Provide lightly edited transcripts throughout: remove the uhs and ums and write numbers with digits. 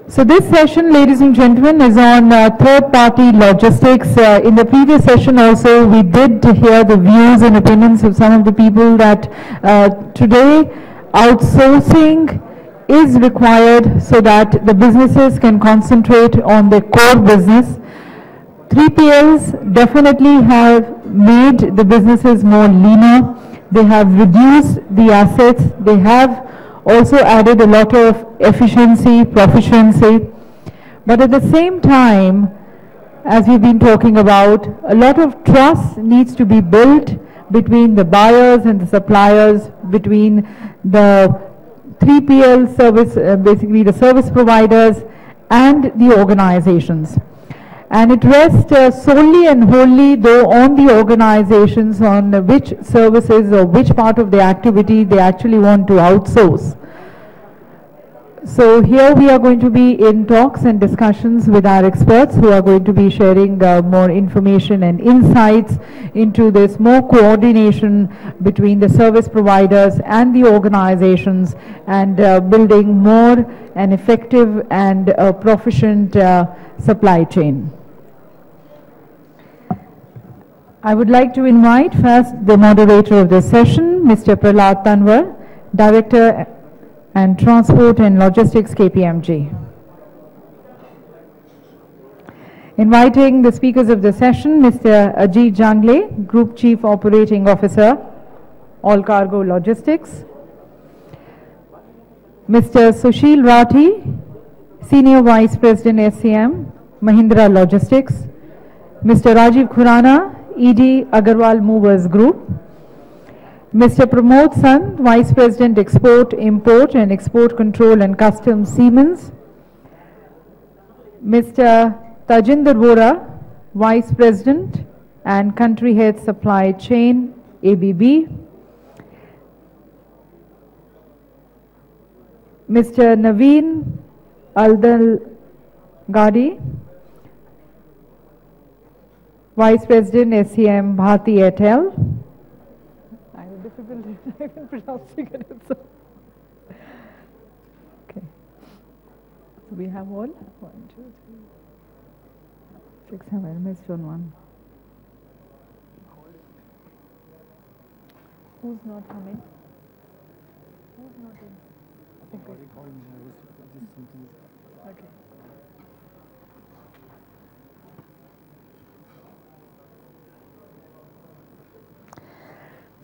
So this session, ladies and gentlemen, is on third-party logistics. In the previous session also, we did hear the views and opinions of some of the people that today outsourcing is required so that the businesses can concentrate on their core business. 3PLs definitely have made the businesses more leaner. They have reduced the assets. They have also added a lot of efficiency, proficiency. But at the same time, as we've been talking about, a lot of trust needs to be built between the buyers and the suppliers, between the 3PL service, basically the service providers and the organizations. And it rests solely and wholly though on the organizations on which services or which part of the activity they actually want to outsource. So here we are going to be in talks and discussions with our experts who are going to be sharing more information and insights into this more coordination between the service providers and the organizations and building more an effective and proficient supply chain. I would like to invite first the moderator of the session, Mr. Prahlad Tanwar, Director and Transport and Logistics, KPMG. Inviting the speakers of the session, Mr. Ajit Jangle, Group Chief Operating Officer, All Cargo Logistics. Mr. Sushil Rathi, Senior Vice President, SCM, Mahindra Logistics. Mr. Rajiv Khurana, ED, Agarwal Movers Group. Mr. Pramod Sant, Vice President, Export, Import and Export Control and Customs, Siemens. Mr. Tajinder Vora, Vice President and Country Head Supply Chain, ABB. Mr. Naveen Aldal Gadi, Vice President, SCM, Bharti Airtel. I have difficulty in pronouncing it. So. Okay. So we have all 1, 2, 3, 6, 7. I missed on one. Who's not coming? Who's not in? Okay.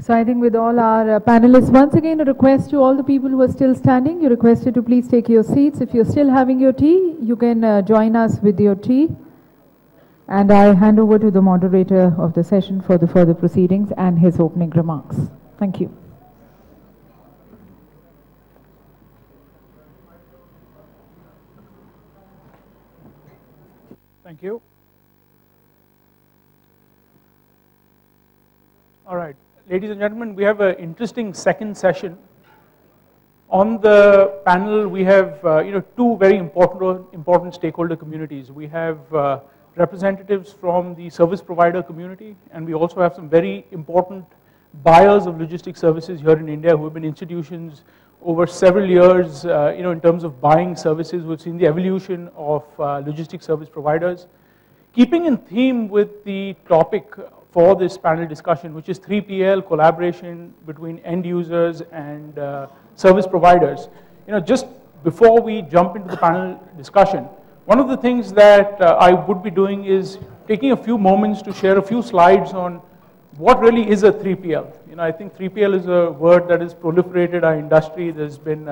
So I think with all our panelists, once again a request to all the people who are still standing, you're requested to please take your seats. If you're still having your tea, you can join us with your tea. And I hand over to the moderator of the session for the further proceedings and his opening remarks. Thank you. Thank you. All right. Ladies and gentlemen, we have an interesting second session. On the panel, we have two very important stakeholder communities. We have representatives from the service provider community, and we also have some very important buyers of logistics services here in India who have been institutions over several years, in terms of buying services. We've seen the evolution of logistics service providers. Keeping in theme with the topic for this panel discussion, which is 3PL collaboration between end users and service providers. Just before we jump into the panel discussion, one of the things that I would be doing is taking a few moments to share a few slides on what really is a 3PL. I think 3PL is a word that has proliferated in our industry. There's been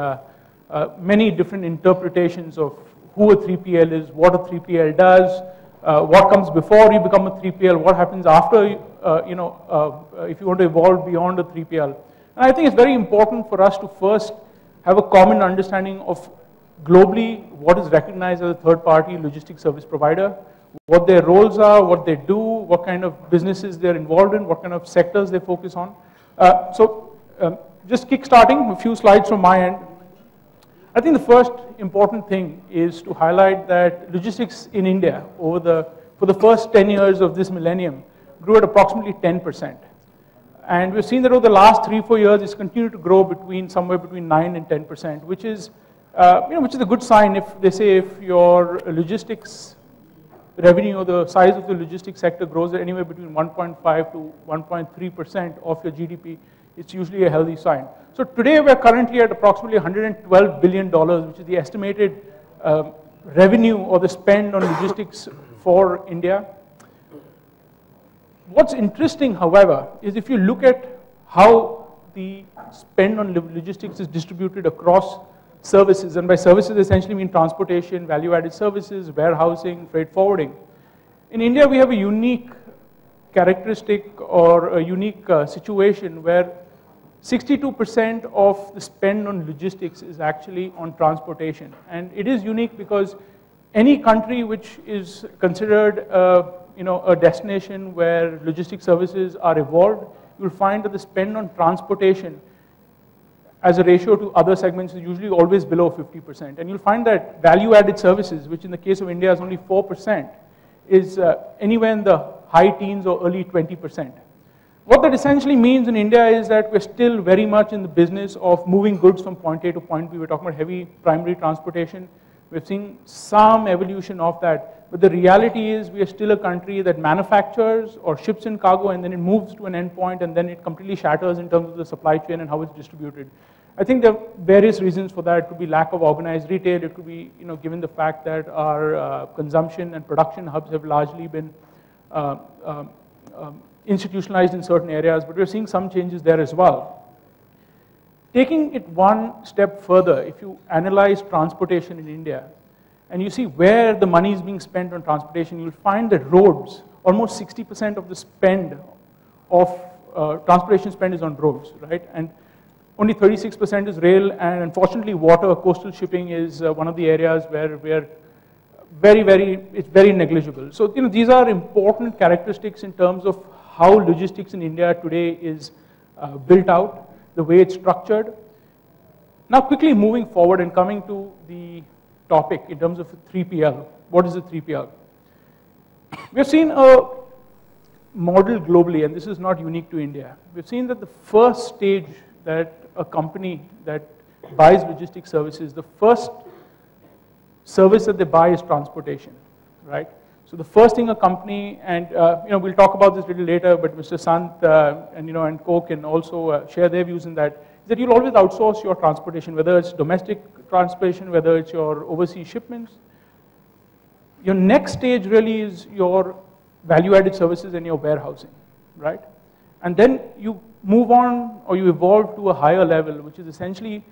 many different interpretations of who a 3PL is, what a 3PL does, what comes before you become a 3PL, what happens after, if you want to evolve beyond a 3PL. And I think it's very important for us to first have a common understanding of globally what is recognized as a third-party logistics service provider, what their roles are, what they do, what kind of businesses they're involved in, what kind of sectors they focus on. Just kick-starting, a few slides from my end. I think the first important thing is to highlight that logistics in India for the first 10 years of this millennium grew at approximately 10%. And we've seen that over the last 3-4 years, it's continued to grow somewhere between 9 and 10%, which is which is a good sign if they say if your logistics revenue or the size of the logistics sector grows at anywhere between 1.5 to 1.3% of your GDP, it's usually a healthy sign. So today we're currently at approximately $112 billion, which is the estimated revenue or the spend on logistics for India. What's interesting, however, is if you look at how the spend on logistics is distributed across services, and by services essentially mean transportation, value-added services, warehousing, freight forwarding. In India, we have a unique characteristic or a unique situation where 62% of the spend on logistics is actually on transportation. And it is unique because any country which is considered a destination where logistic services are evolved, you'll find that the spend on transportation as a ratio to other segments is usually always below 50%. And you'll find that value-added services, which in the case of India is only 4%, is anywhere in the high teens or early 20%. What that essentially means in India is that we're still very much in the business of moving goods from point A to point B. We're talking about heavy primary transportation. We've seen some evolution of that, but the reality is we are still a country that manufactures or ships in cargo and then it moves to an endpoint and then it completely shatters in terms of the supply chain and how it's distributed. I think there are various reasons for that. It could be lack of organized retail. It could be, given the fact that our consumption and production hubs have largely been institutionalized in certain areas, but we're seeing some changes there as well. Taking it one step further, if you analyze transportation in India, and you see where the money is being spent on transportation, you'll find that roads, almost 60% of the spend of transportation spend is on roads, right? And only 36% is rail, and unfortunately water, coastal shipping is one of the areas where we're it's very negligible. So, these are important characteristics in terms of how logistics in India today is built out, the way it's structured. Now quickly moving forward and coming to the topic in terms of 3PL. What is a 3PL? We've seen a model globally, and this is not unique to India. We've seen that the first stage that a company that buys logistics services, the first service that they buy is transportation, right? So the first thing a company, and we'll talk about this a little later, but Mr. Sant and Co can also share their views in that, is that you'll always outsource your transportation, whether it's domestic transportation, whether it's your overseas shipments. Your next stage really is your value-added services and your warehousing, right? And then you move on or you evolve to a higher level, which is essentially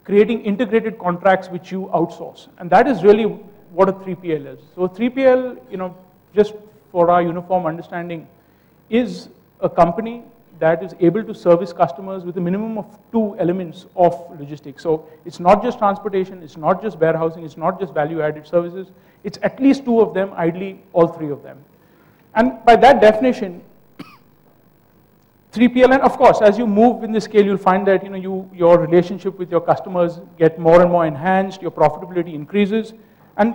creating integrated contracts which you outsource. And that is really what a 3PL is. So a 3PL, just for our uniform understanding, is a company that is able to service customers with a minimum of 2 elements of logistics. So it's not just transportation, it's not just warehousing, it's not just value-added services, it's at least 2 of them, ideally all 3 of them. And by that definition, 3PL, and of course, as you move in the scale, you'll find that your relationship with your customers get more and more enhanced, your profitability increases, and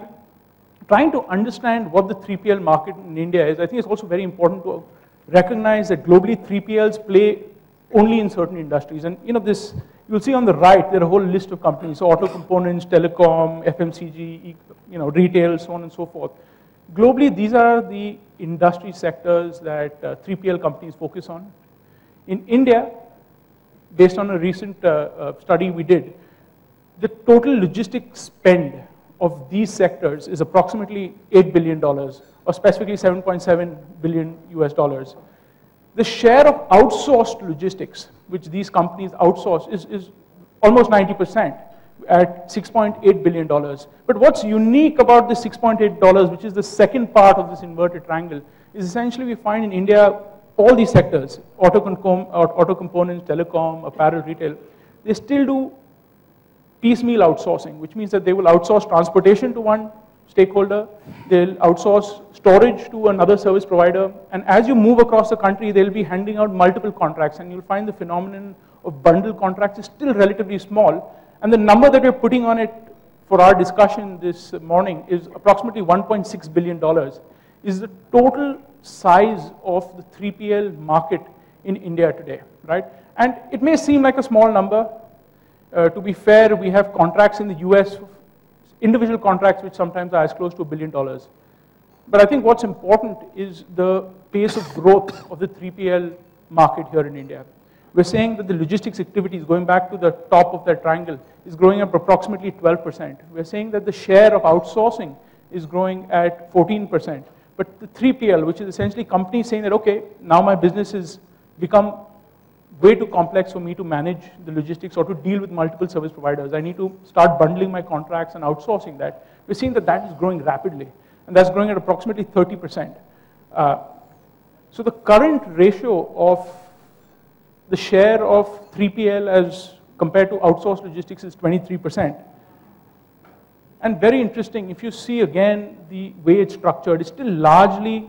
trying to understand what the 3PL market in India is, I think it's also very important to recognize that globally 3PLs play only in certain industries. And this, you'll see on the right, there are a whole list of companies, so auto components, telecom, FMCG, retail, so on and so forth. Globally, these are the industry sectors that 3PL companies focus on. In India, based on a recent study we did, the total logistics spend of these sectors is approximately $8 billion, or specifically 7.7 billion US dollars. The share of outsourced logistics, which these companies outsource, is almost 90% at $6.8 billion. But what's unique about the $6.8, which is the second part of this inverted triangle, is essentially we find in India all these sectors, auto components, telecom, apparel, retail, they still do piecemeal outsourcing, which means that they will outsource transportation to one stakeholder, they'll outsource storage to another service provider, and as you move across the country, they'll be handing out multiple contracts, and you'll find the phenomenon of bundle contracts is still relatively small, and the number that we're putting on it for our discussion this morning is approximately $1.6 billion, is the total size of the 3PL market in India today, right? And it may seem like a small number. To be fair, we have contracts in the US, individual contracts which sometimes are as close to $1 billion. But I think what's important is the pace of growth of the 3PL market here in India. We're saying that the logistics activities, going back to the top of that triangle, is growing at approximately 12%. We're saying that the share of outsourcing is growing at 14%. But the 3PL, which is essentially companies saying that, okay, now my business has become way too complex for me to manage the logistics or to deal with multiple service providers. I need to start bundling my contracts and outsourcing that. We're seeing that that is growing rapidly, and that's growing at approximately 30%. So the current ratio of the share of 3PL as compared to outsourced logistics is 23%. And very interesting, if you see again the way it's structured, it's still largely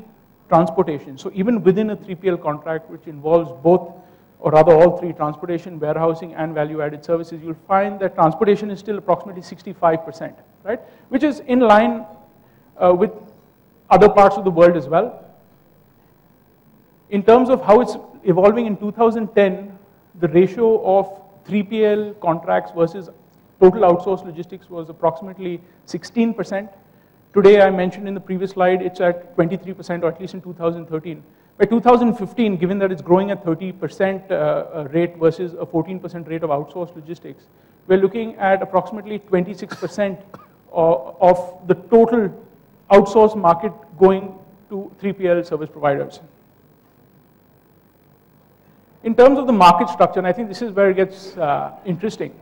transportation. So even within a 3PL contract, which involves both, or rather all three, transportation, warehousing, and value-added services, you'll find that transportation is still approximately 65%, right? Which is in line with other parts of the world as well. In terms of how it's evolving in 2010, the ratio of 3PL contracts versus total outsourced logistics was approximately 16%. Today, I mentioned in the previous slide, it's at 23%, or at least in 2013. By 2015, given that it's growing at 30% rate versus a 14% rate of outsourced logistics, we're looking at approximately 26% of the total outsourced market going to 3PL service providers. In terms of the market structure, and I think this is where it gets interesting.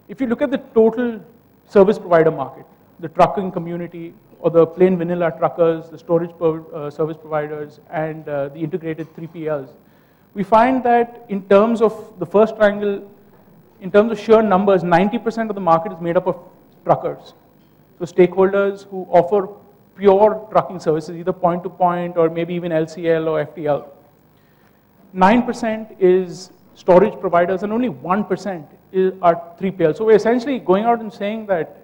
If you look at the total service provider market, the trucking community, or the plain vanilla truckers, the storage service providers, and the integrated 3PLs, we find that in terms of the first triangle, in terms of sheer numbers, 90% of the market is made up of truckers. So stakeholders who offer pure trucking services, either point-to-point or maybe even LCL or FTL. 9% is storage providers, and only 1% are 3PL. So we're essentially going out and saying that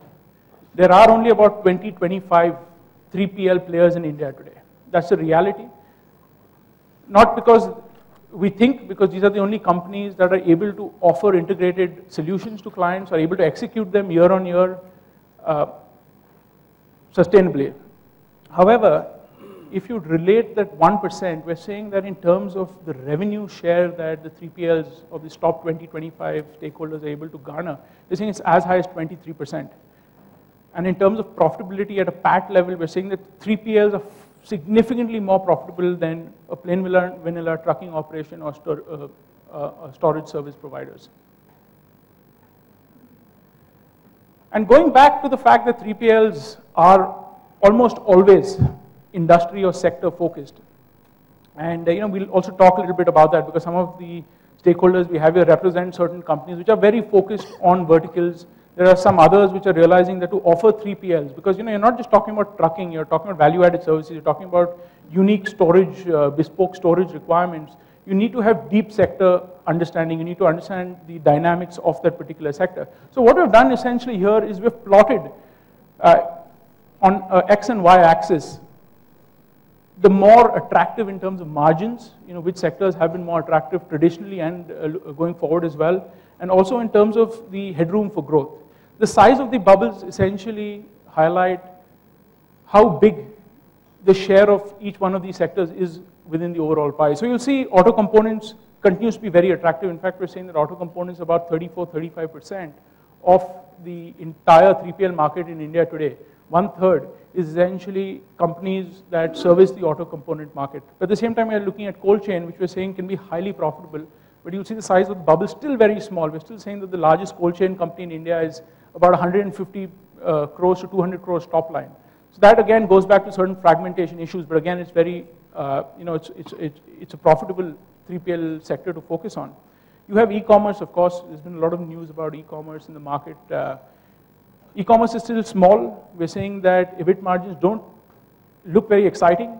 there are only about 20-25 3PL players in India today. That's the reality. Not because we think, because these are the only companies that are able to offer integrated solutions to clients, are able to execute them year on year sustainably. However, if you relate that 1%, we're saying that in terms of the revenue share that the 3PLs of these top 20-25 stakeholders are able to garner, we're saying it's as high as 23%. And in terms of profitability at a PAT level, we're saying that 3PLs are significantly more profitable than a plain vanilla trucking operation or storage service providers. And going back to the fact that 3PLs are almost always industry or sector focused. And we'll also talk a little bit about that, because some of the stakeholders we have here represent certain companies which are very focused on verticals. There are some others which are realizing that to offer 3PLs, because you're not just talking about trucking, you're talking about value-added services, you're talking about unique storage, bespoke storage requirements. You need to have deep sector understanding. You need to understand the dynamics of that particular sector. So what we've done essentially here is we've plotted on X and Y axis the more attractive in terms of margins, which sectors have been more attractive traditionally and going forward as well, and also in terms of the headroom for growth. The size of the bubbles essentially highlight how big the share of each one of these sectors is within the overall pie. So you'll see auto components continues to be very attractive. In fact, we're saying that auto components are about 34-35% of the entire 3PL market in India today. 1/3 is essentially companies that service the auto component market. But at the same time, we're looking at cold chain, which we're saying can be highly profitable. But you'll see the size of the bubble still very small. We're still saying that the largest cold chain company in India is about 150 crores to 200 crores top line. So that again goes back to certain fragmentation issues. But again, it's very, it's a profitable 3PL sector to focus on. You have e-commerce, of course. There's been a lot of news about e-commerce in the market. E-commerce is still small. We're saying that EBIT margins don't look very exciting.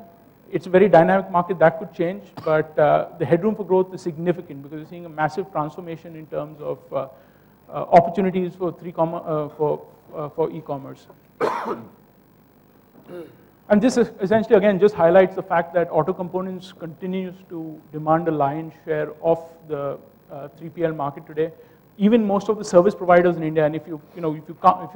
It's a very dynamic market that could change, but the headroom for growth is significant because we're seeing a massive transformation in terms of opportunities for e-commerce. And this is essentially, again, just highlights the fact that auto components continues to demand a lion's share of the 3PL market today. even most of the service providers in India, and if you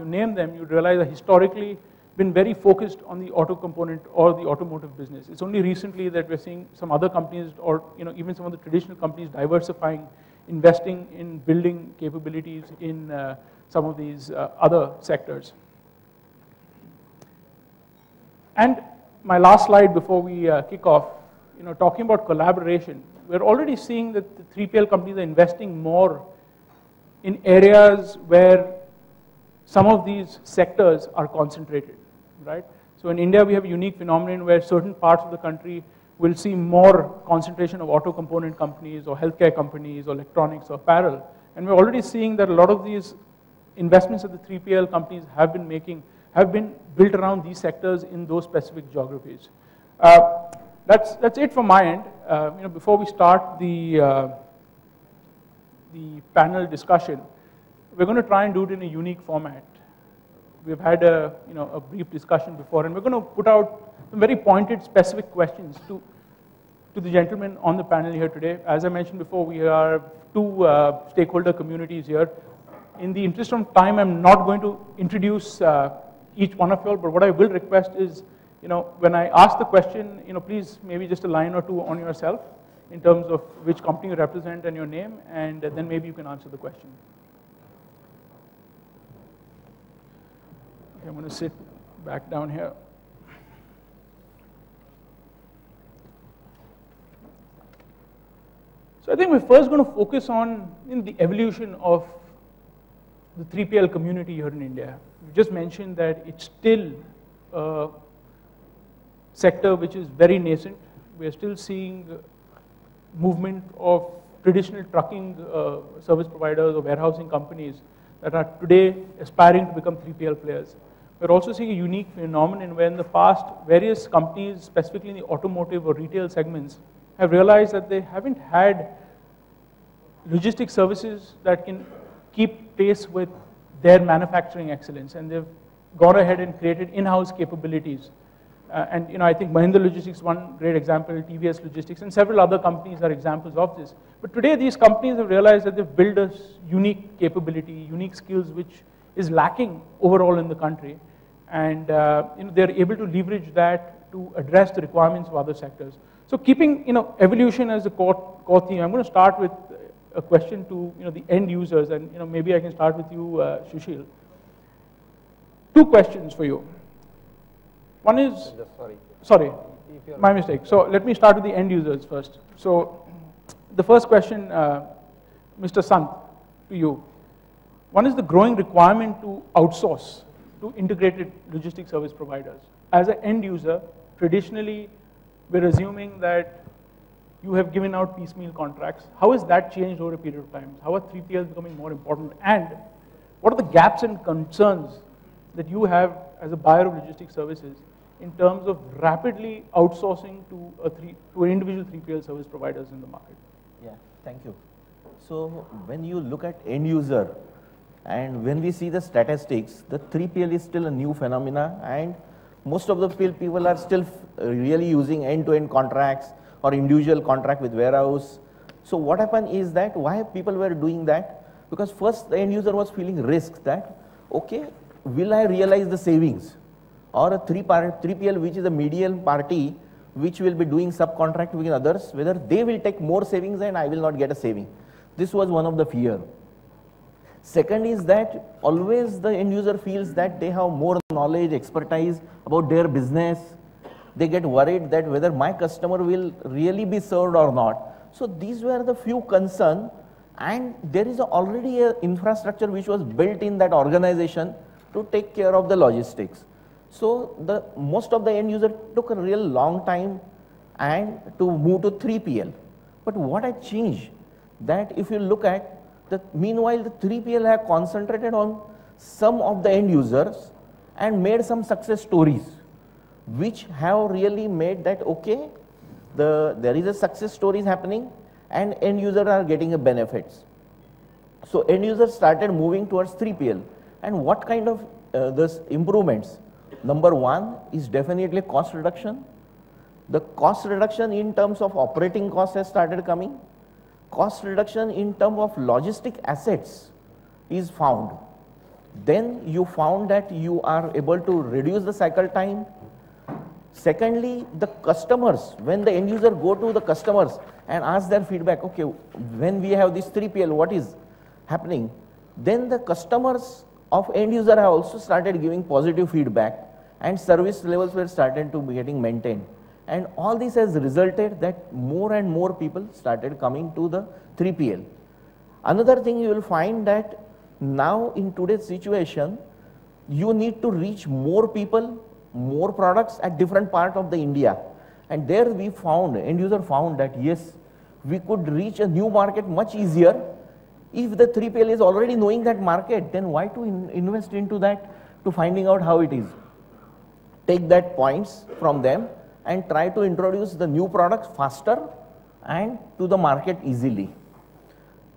name them, you'd realize that historically been very focused on the auto component or the automotive business. It's only recently that we're seeing some other companies, or even some of the traditional companies, diversifying, investing in building capabilities in some of these other sectors. And my last slide before we kick off, talking about collaboration, we're already seeing that the 3PL companies are investing more in areas where some of these sectors are concentrated, right? So in India, we have a unique phenomenon where certain parts of the country will see more concentration of auto component companies or healthcare companies or electronics or apparel. And we're already seeing that a lot of these investments that the 3PL companies have been making have been built around these sectors in those specific geographies. That's it from my end. Before we start the panel discussion, we're going to try and do it in a unique format. We've had a brief discussion before, and we're going to put out some very pointed, specific questions to the gentlemen on the panel here today. As I mentioned before, we are two stakeholder communities here. In the interest of time, I'm not going to introduce each one of you all, but what I will request is, when I ask the question, please maybe just a line or two on yourself in terms of which company you represent and your name, and then maybe you can answer the question. Okay, I'm going to sit back down here. So I think we're first going to focus on the evolution of the 3PL community here in India. You just mentioned that it's still a sector which is very nascent. We're still seeing movement of traditional trucking service providers or warehousing companies that are today aspiring to become 3PL players. We're also seeing a unique phenomenon where in the past, various companies, specifically in the automotive or retail segments, have realized that they haven't had logistics services that can keep pace with their manufacturing excellence, and they've gone ahead and created in-house capabilities. I think Mahindra Logistics is one great example, TVS Logistics, and several other companies are examples of this. But today, these companies have realized that they've built a unique capability, unique skills, which is lacking overall in the country, and they're able to leverage that to address the requirements of other sectors. So, keeping evolution as a core theme, I'm going to start with a question to the end users, and maybe I can start with you, Sushil. Two questions for you. One is, sorry, my mistake. So let me start with the end users first. So the first question, Mr. Sant, to you. One is the growing requirement to outsource to integrated logistics service providers. As an end user, traditionally, we're assuming that you have given out piecemeal contracts. How has that changed over a period of time? How are 3PLs becoming more important? And what are the gaps and concerns that you have as a buyer of logistics services in terms of rapidly outsourcing to an individual 3PL service providers in the market? Yeah, thank you. So when you look at end user, and when we see the statistics, the 3PL is still a new phenomena, and most of the people are still really using end-to-end contracts or individual contract with warehouse. So what happened is that why people were doing that? Because first the end user was feeling risk that, okay, will I realize the savings? Or a 3PL, which is a medium party, which will be doing subcontract with others, whether they will take more savings and I will not get a saving. This was one of the fear. Second is that always the end user feels that they have more knowledge, expertise about their business. They get worried that whether my customer will really be served or not. So these were the few concerns, and there is already an infrastructure which was built in that organization to take care of the logistics. So most of the end user took a real long time and to move to 3PL. But what had changed, that if you look at meanwhile the 3PL have concentrated on some of the end users and made some success stories, which have really made that, okay, there is a success stories happening and end users are getting a benefits. So end users started moving towards 3PL. And what kind of this improvements? Number one is definitely cost reduction. The cost reduction in terms of operating costs has started coming. Cost reduction in terms of logistic assets is found, then you found that you are able to reduce the cycle time. Secondly, the customers, when the end user go to the customers and ask their feedback, okay, when we have this 3PL, what is happening? Then the customers of end user have also started giving positive feedback, and service levels were started to be getting maintained. And all this has resulted that more and more people started coming to the 3PL. Another thing you will find that now in today's situation, you need to reach more people, more products at different parts of the India. And there we found, end user found that yes, we could reach a new market much easier. If the 3PL is already knowing that market, then why to invest into that, to finding out how it is? Take that points from them and try to introduce the new products faster and to the market easily.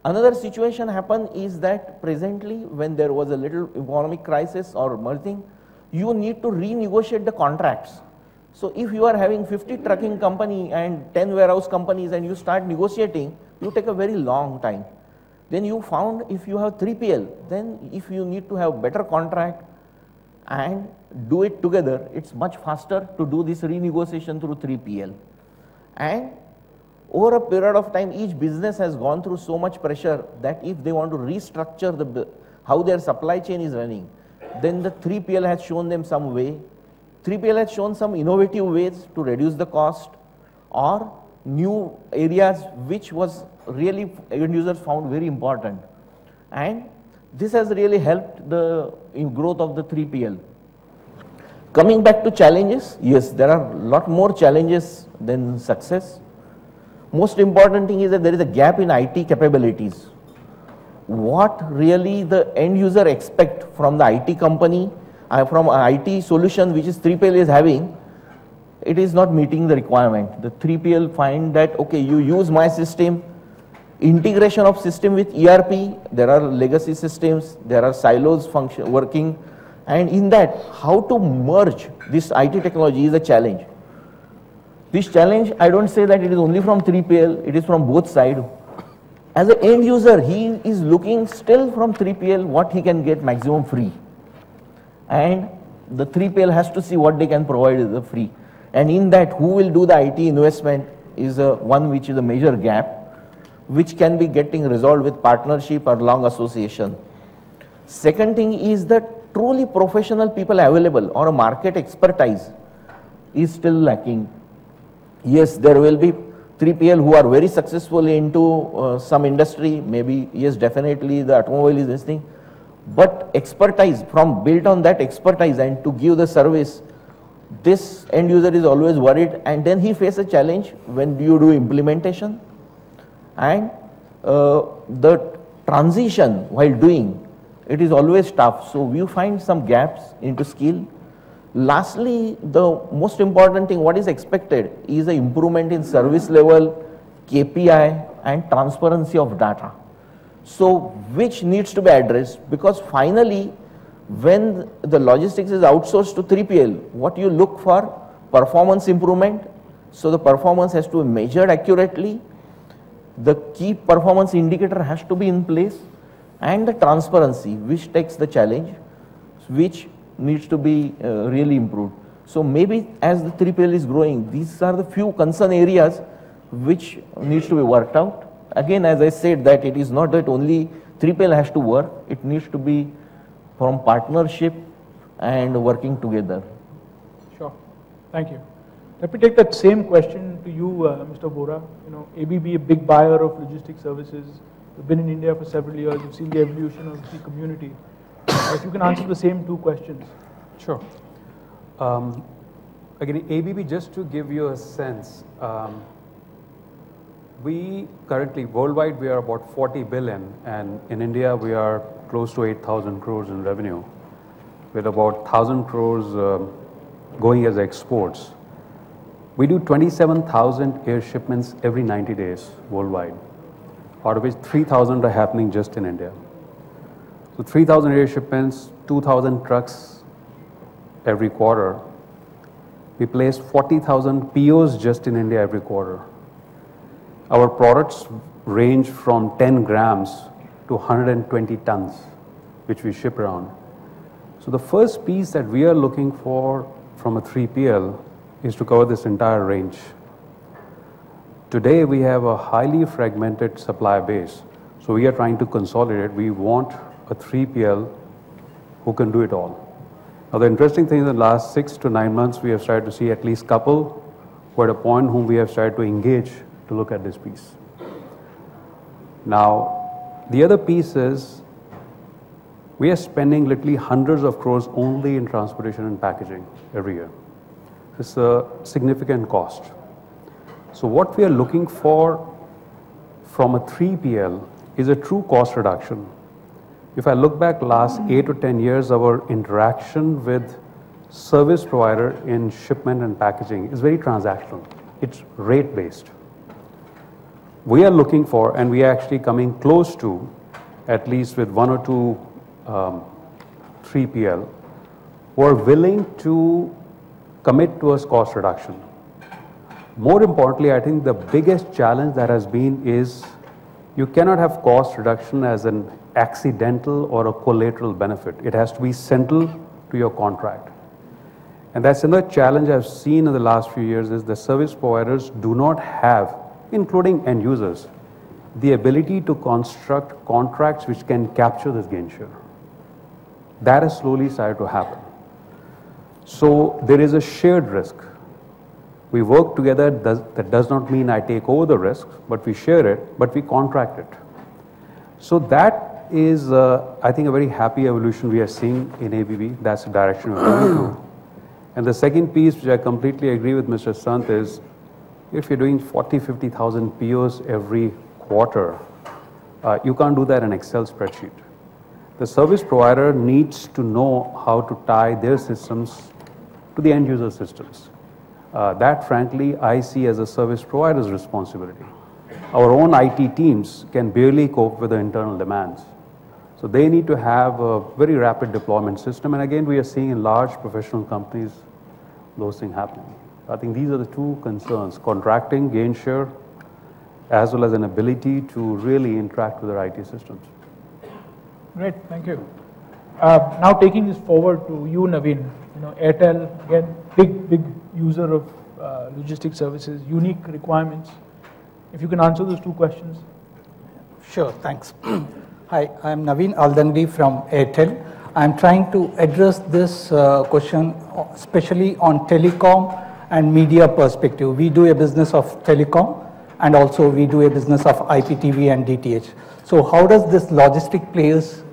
Another situation happened is that presently when there was a little economic crisis or merging, you need to renegotiate the contracts. So if you are having 50 trucking company and 10 warehouse companies and you start negotiating, you take a very long time. Then you found if you have 3PL, then if you need to have better contract and do it together, it's much faster to do this renegotiation through 3PL. And over a period of time, each business has gone through so much pressure that if they want to restructure how their supply chain is running, then the 3PL has shown them some way. 3PL has shown some innovative ways to reduce the cost or new areas which was really end users found very important. And this has really helped the growth of the 3PL. Coming back to challenges, yes, there are a lot more challenges than success. Most important thing is that there is a gap in IT capabilities. What really the end user expect from the IT company, from an IT solution which is 3PL is having, it is not meeting the requirement. The 3PL find that, okay, you use my system, integration of system with ERP, there are legacy systems, there are silos working, and in that, how to merge this IT technology is a challenge. This challenge, I don't say that it is only from 3PL, it is from both sides. As an end user, he is looking still from 3PL what he can get maximum free. And the 3PL has to see what they can provide as a free. And in that, who will do the IT investment is one which is a major gap, which can be getting resolved with partnership or long association. Second thing is that truly professional people available or a market expertise is still lacking. Yes, there will be 3PL who are very successful into some industry, maybe, yes, definitely the automobile is this thing, but expertise from built on that expertise and to give the service, this end user is always worried, and then he faces a challenge when you do implementation, and the transition while doing, it is always tough. So we find some gaps into skill. Lastly, the most important thing what is expected is an improvement in service level, KPI and transparency of data. So which needs to be addressed, because finally when the logistics is outsourced to 3PL, what you look for? Performance improvement. So the performance has to be measured accurately, the key performance indicator has to be in place, and the transparency, which takes the challenge, which needs to be really improved. So maybe as the 3PL is growing, these are the few concern areas which needs to be worked out. Again, as I said, that it is not that only 3PL has to work, it needs to be from partnership and working together. Sure, thank you. Let me take that same question to you, Mr. Vora. You know, ABB, a big buyer of logistics services, you've been in India for several years, you've seen the evolution of the community. If you can answer the same two questions. Sure. Again, ABB, just to give you a sense, we currently, worldwide, we are about 40 billion, and in India, we are close to 8,000 crores in revenue, with about 1,000 crores going as exports. We do 27,000 air shipments every 90 days worldwide, out of which 3,000 are happening just in India. So 3,000 air shipments, 2,000 trucks every quarter. We place 40,000 POs just in India every quarter. Our products range from 10 grams to 120 tons which we ship around. So the first piece that we are looking for from a 3PL is to cover this entire range. Today we have a highly fragmented supply base, so we are trying to consolidate. We want a 3PL who can do it all. Now the interesting thing in the last 6 to 9 months, we have started to see at least couple who are at a point whom we have started to engage to look at this piece. Now the other piece is we are spending literally hundreds of crores only in transportation and packaging every year. It's a significant cost. So what we are looking for from a 3PL is a true cost reduction. If I look back last 8 to 10 years, our interaction with service provider in shipment and packaging is very transactional. It's rate based. We are looking for, and we are actually coming close to, at least with 1 or 2 3PL, who are willing to commit to us cost reduction. More importantly, I think the biggest challenge that has been is you cannot have cost reduction as an accidental or a collateral benefit. It has to be central to your contract. And that's another challenge I've seen in the last few years is the service providers do not have, including end users, the ability to construct contracts which can capture this gain share. That has slowly started to happen. So there is a shared risk. We work together, that does not mean I take over the risk, but we share it, but we contract it. So that is, I think, a very happy evolution we are seeing in ABB. That's the direction we're going to. And the second piece, which I completely agree with Mr. Sant, is if you're doing 40, 50,000 POs every quarter, you can't do that in an Excel spreadsheet. The service provider needs to know how to tie their systems to the end user systems. That, frankly, I see as a service provider's responsibility. Our own IT teams can barely cope with the internal demands. So they need to have a very rapid deployment system. And again, we are seeing in large professional companies those things happening. I think these are the two concerns, contracting, gain share, as well as an ability to really interact with their IT systems. Great, thank you. Now taking this forward to you, Naveen. You know, Airtel, again, big user of logistics services, unique requirements. If you can answer those two questions. Sure, thanks. Hi, I'm Naveen Aldangdi from Airtel. I'm trying to address this question especially on telecom and media perspective. We do a business of telecom and also we do a business of IPTV and DTH. So how does this logistic players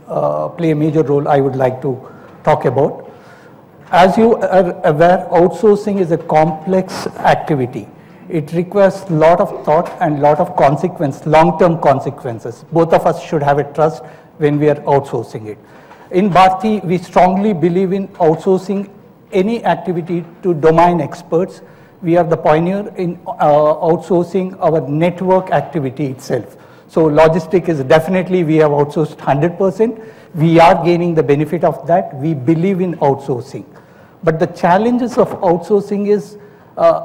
play a major role? I would like to talk about. As you are aware, outsourcing is a complex activity. It requires a lot of thought and lot of consequence, long-term consequences. Both of us should have a trust when we are outsourcing it. In Bharti, we strongly believe in outsourcing any activity to domain experts. We are the pioneer in outsourcing our network activity itself. So logistic is definitely, we have outsourced 100%. We are gaining the benefit of that. We believe in outsourcing. But the challenges of outsourcing is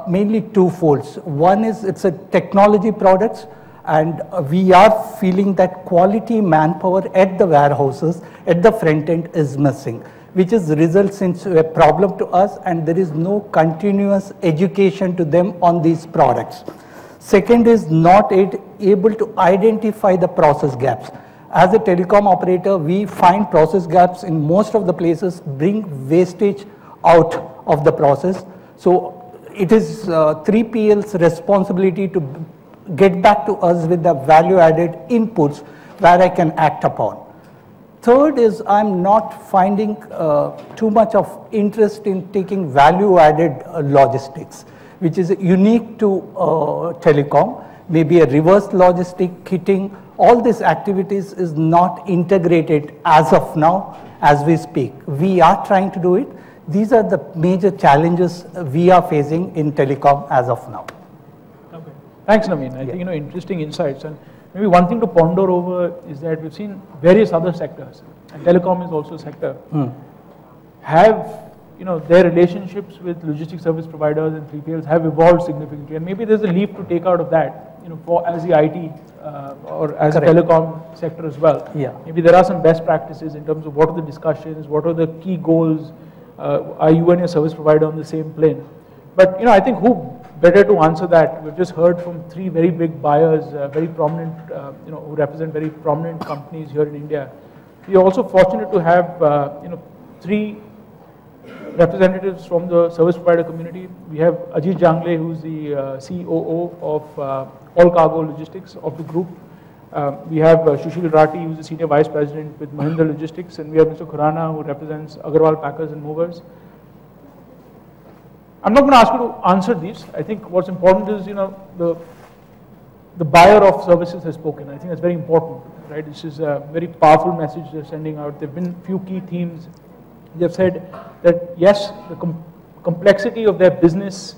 mainly twofold. One is it's a technology products, and we are feeling that quality manpower at the warehouses, at the front end is missing, which is results in a problem to us, and there is no continuous education to them on these products. Second is not able to identify the process gaps. As a telecom operator, we find process gaps in most of the places, bring wastage out of the process. So it is 3PL's responsibility to get back to us with the value added inputs where I can act upon. Third is I'm not finding too much of interest in taking value added logistics, which is unique to telecom. Maybe a reverse logistic kitting, all these activities is not integrated as of now as we speak. We are trying to do it. These are the major challenges we are facing in telecom as of now. Okay. Thanks, Naveen. I think, interesting insights. And maybe one thing to ponder over is that we've seen various other sectors, and telecom is also a sector, have, their relationships with logistics service providers and 3PLs have evolved significantly. And maybe there's a leap to take out of that as the IT or as Correct. a telecom sector as well. Yeah. Maybe there are some best practices in terms of what are the discussions, what are the key goals, are you and your service provider on the same plane? But I think who better to answer that? We've just heard from 3 very big buyers, very prominent, who represent very prominent companies here in India. We are also fortunate to have 3 representatives from the service provider community. We have Ajit Jangle, who's the COO of All Cargo Logistics of the group. We have Sushil Rathi, who's the Senior Vice President with Mahindra Logistics, and we have Mr. Khurana, who represents Agarwal Packers and Movers. I'm not going to ask you to answer these. I think what's important is, the buyer of services has spoken. I think that's very important, right? This is a very powerful message they're sending out. There have been few key themes. They've said that yes, the complexity of their business,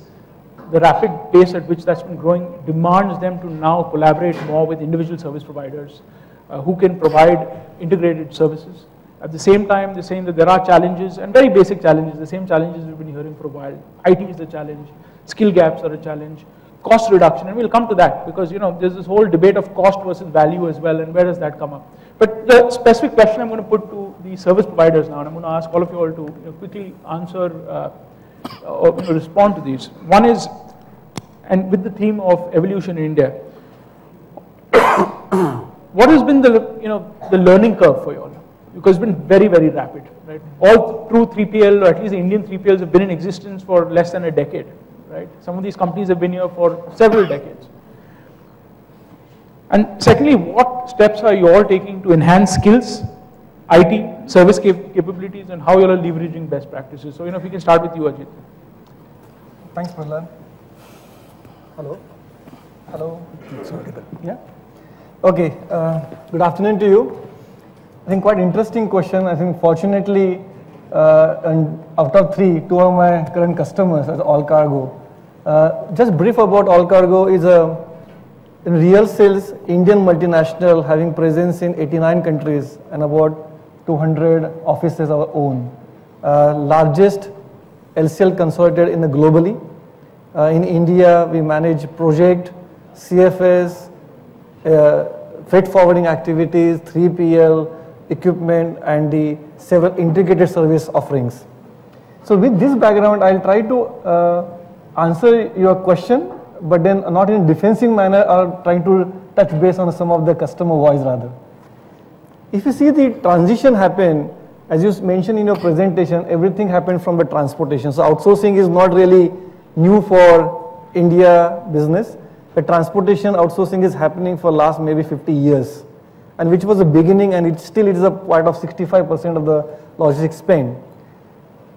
the rapid pace at which that's been growing demands them to now collaborate more with individual service providers who can provide integrated services. At the same time, they're saying that there are challenges, and very basic challenges, the same challenges we've been hearing for a while. IT is the challenge, skill gaps are a challenge, cost reduction, and we'll come to that because there's this whole debate of cost versus value as well, and where does that come up? But the specific question I'm going to put to the service providers now, and I'm going to ask all of you all to quickly answer or respond to these. One is, and with the theme of evolution in India, what has been the learning curve for you all? Because it's been very, very rapid, right? All true 3PL, or at least the Indian 3PLs, have been in existence for less than a decade, right? Some of these companies have been here for several decades. And secondly, what steps are you all taking to enhance skills, IT, service capabilities, and how you all are leveraging best practices? So, if we can start with you, Ajit. Thanks, Prahlad. Hello? Hello? Yeah? Okay, good afternoon to you. I think quite interesting question. I think fortunately, and out of 3, 2 of my current customers as All Cargo. Just brief about All Cargo is in real sales Indian multinational having presence in 89 countries and about 200 offices of our own. Largest LCL consolidated in the globally. In India, we manage project, CFS, freight forwarding activities, 3PL, equipment, and the several integrated service offerings. So with this background, I'll try to answer your question, but then not in a defensive manner or trying to touch base on some of the customer voice rather. If you see the transition happen, as you mentioned in your presentation, everything happened from the transportation. So outsourcing is not really new for India business. The transportation outsourcing is happening for last maybe 50 years. And which was the beginning, and it still is a part of 65% of the logistics spend.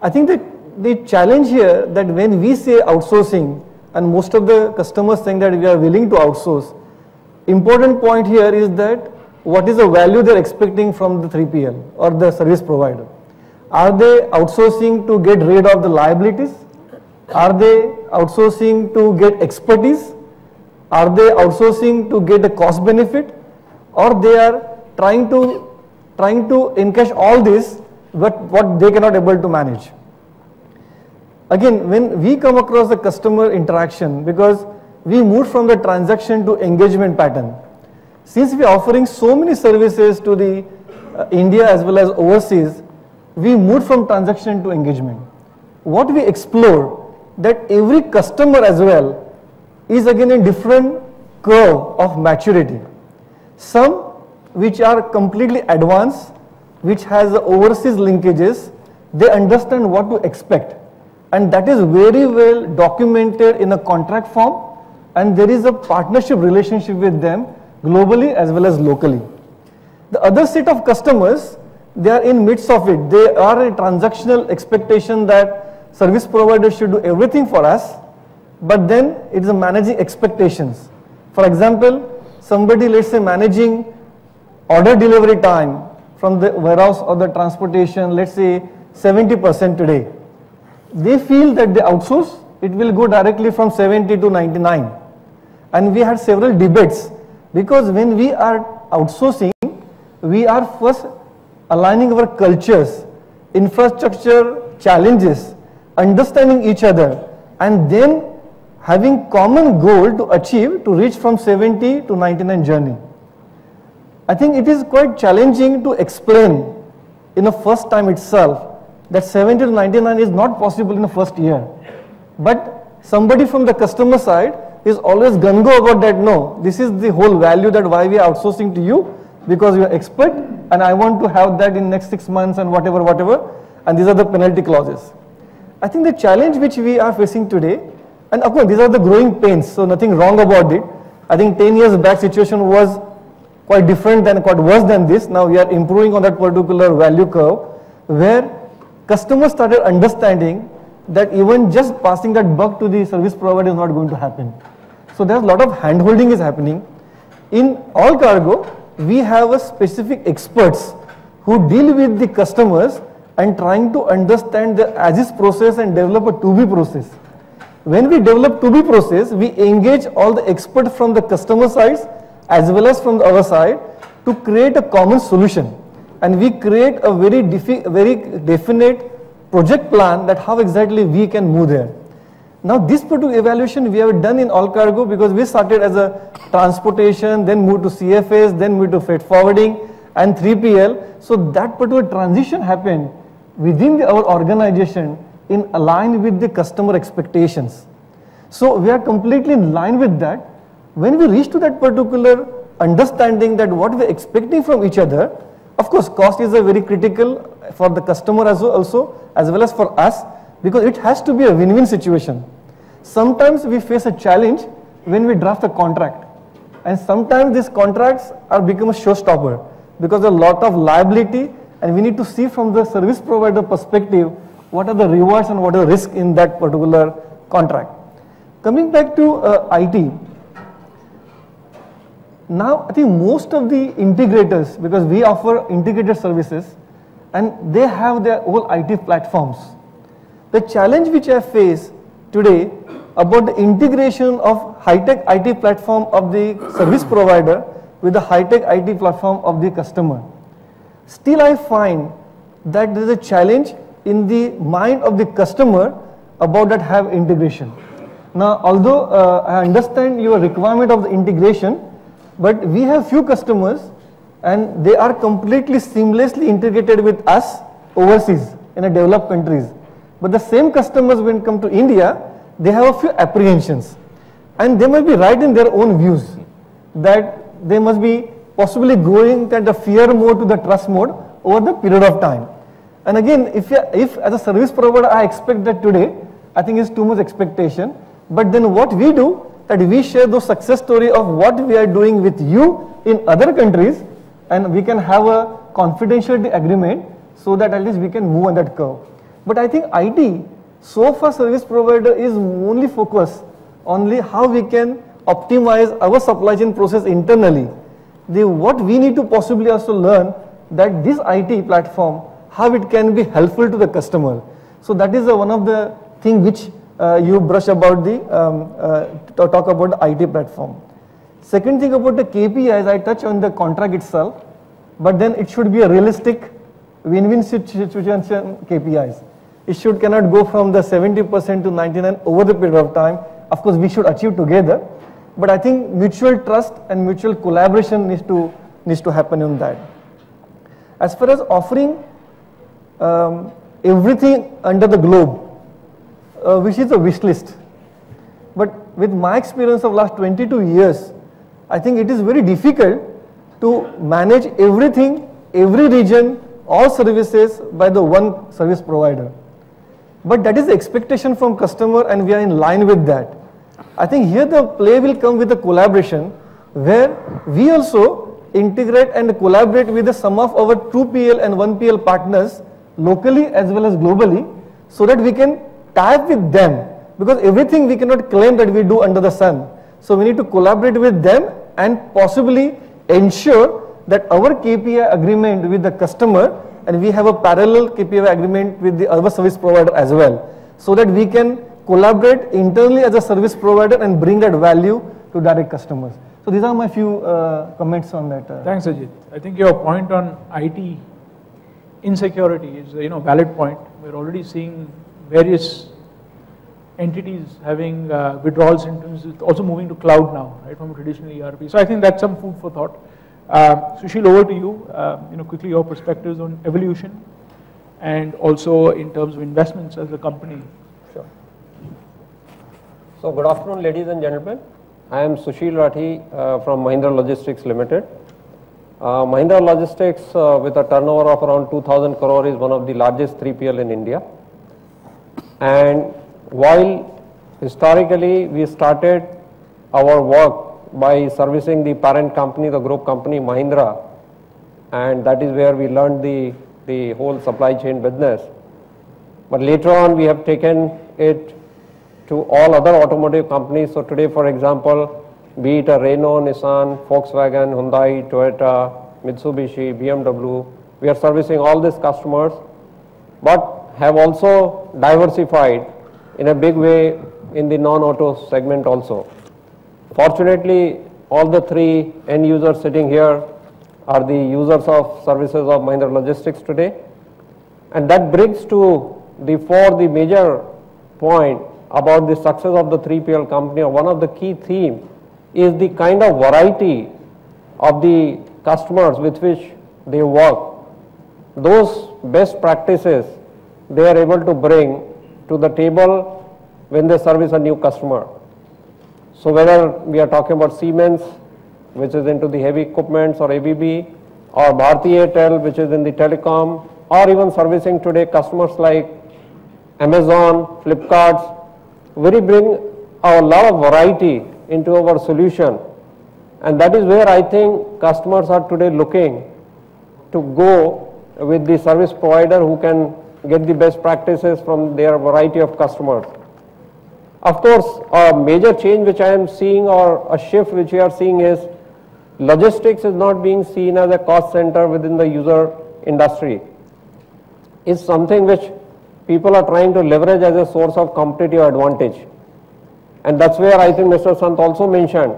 I think that the challenge here that when we say outsourcing, and most of the customers saying that we are willing to outsource, important point here is that what is the value they're expecting from the 3PL or the service provider? Are they outsourcing to get rid of the liabilities? Are they outsourcing to get expertise? Are they outsourcing to get a cost benefit? Or they are trying to encash all this, but what they cannot able to manage. Again, when we come across the customer interaction, because we moved from the transaction to engagement pattern. Since we are offering so many services to the India as well as overseas, we moved from transaction to engagement. What we explore that every customer as well is again a different curve of maturity. Some which are completely advanced, which has overseas linkages, they understand what to expect. And that is very well documented in a contract form, and there is a partnership relationship with them globally as well as locally. The other set of customers, they are in midst of it. They are a transactional expectation that service providers should do everything for us, but then it is managing expectations. For example, somebody, let's say, managing order delivery time from the warehouse or the transportation, let's say 70% today. They feel that they outsource, it will go directly from 70 to 99. And we had several debates, because when we are outsourcing, we are first aligning our cultures, infrastructure challenges, understanding each other, and then having common goal to achieve to reach from 70 to 99 journey. I think it is quite challenging to explain in the first time itself that 70 to 99 is not possible in the first year. But somebody from the customer side is always gung-ho about that, no, this is the whole value that why we are outsourcing to you, because you are expert and I want to have that in next 6 months and whatever, and these are the penalty clauses. I think the challenge which we are facing today, and of course these are the growing pains, so nothing wrong about it. I think 10 years back situation was quite different and quite worse than this. Now we are improving on that particular value curve where customers started understanding that even just passing that buck to the service provider is not going to happen. So there's a lot of hand holding is happening. In Allcargo, we have a specific experts who deal with the customers and trying to understand the as-is process and develop a to-be process. When we develop to-be process, we engage all the experts from the customer sides as well as from our side to create a common solution. And we create a very definite project plan that how exactly we can move there. Now this particular evaluation we have done in Allcargo because we started as a transportation, then moved to CFS, then moved to freight forwarding and 3PL. So that particular transition happened within our organization in align with the customer expectations. So we are completely in line with that. When we reach to that particular understanding that what we are expecting from each other, of course cost is a very critical for the customer as well as for us, because it has to be a win-win situation. Sometimes we face a challenge when we draft a contract, and sometimes these contracts are become a showstopper because there are a lot of liability, and we need to see from the service provider perspective what are the rewards and what are the risks in that particular contract. Coming back to IT, now I think most of the integrators, because we offer integrated services and they have their own IT platforms. The challenge which I face today about the integration of high-tech IT platform of the service provider with the high-tech IT platform of the customer. Still I find that there is a challenge in the mind of the customer about that have integration. Now although I understand your requirement of the integration, but we have few customers and they are completely seamlessly integrated with us overseas in the developed countries. But the same customers when come to India, they have a few apprehensions and they must be right in their own views that they must be possibly going that the fear mode to the trust mode over the period of time. And again, if as a service provider I expect that today, I think it's too much expectation. But then what we do, that we share those success story of what we are doing with you in other countries, and we can have a confidentiality agreement so that at least we can move on that curve. But I think IT, so far service provider is only focused only how we can optimize our supply chain process internally. What we need to possibly also learn that this IT platform, how it can be helpful to the customer. So that is one of the thing which you brush about the, talk about the IT platform. Second thing about the KPIs, I touch on the contract itself, but then it should be a realistic win-win situation KPIs. It cannot go from the 70% to 99 over the period of time. Of course, we should achieve together, but I think mutual trust and mutual collaboration needs to happen in that. As far as offering everything under the globe, which is a wish list, but with my experience of last 22 years, I think it is very difficult to manage everything, every region, all services by the one service provider. But that is the expectation from customer and we are in line with that. I think here the play will come with a collaboration where we also integrate and collaborate with the sum of our 2PL and 1PL partners locally as well as globally, so that we can tie up with them, because everything we cannot claim that we do under the sun. So we need to collaborate with them and possibly ensure that our KPI agreement with the customer, and we have a parallel KPI agreement with the other service provider as well, so that we can collaborate internally as a service provider and bring that value to direct customers. So these are my few comments on that. Thanks, Ajit. I think your point on IT insecurity is a valid point. We're already seeing various entities having withdrawal symptoms, also moving to cloud now, right, from a traditional ERP. So I think that's some food for thought. Sushil, over to you. Quickly your perspectives on evolution and also in terms of investments as a company. Sure. So good afternoon, ladies and gentlemen. I am Sushil Rathi from Mahindra Logistics Limited. Mahindra Logistics with a turnover of around 2000 crore is one of the largest 3PL in India. And while historically we started our work by servicing the parent company, the group company Mahindra, and that is where we learned the whole supply chain business. But later on we have taken it to all other automotive companies. So today, for example, be it a Renault, Nissan, Volkswagen, Hyundai, Toyota, Mitsubishi, BMW, we are servicing all these customers, but have also diversified in a big way in the non-auto segment also. Fortunately, all the three end users sitting here are the users of services of Mahindra Logistics today. And that brings to the major point about the success of the 3PL company. One of the key themes is the kind of variety of the customers with which they work. Those best practices they are able to bring to the table when they service a new customer. So whether we are talking about Siemens, which is into the heavy equipments, or ABB, or Bharti Airtel, which is in the telecom, or even servicing today customers like Amazon, Flipkart, we bring a lot of variety into our solution. And that is where I think customers are today looking to go with the service provider who can get the best practices from their variety of customers. Of course, a major change which I am seeing, or a shift which we are seeing, is logistics is not being seen as a cost center within the user industry. It's something which people are trying to leverage as a source of competitive advantage. And that's where I think Mr. Sant also mentioned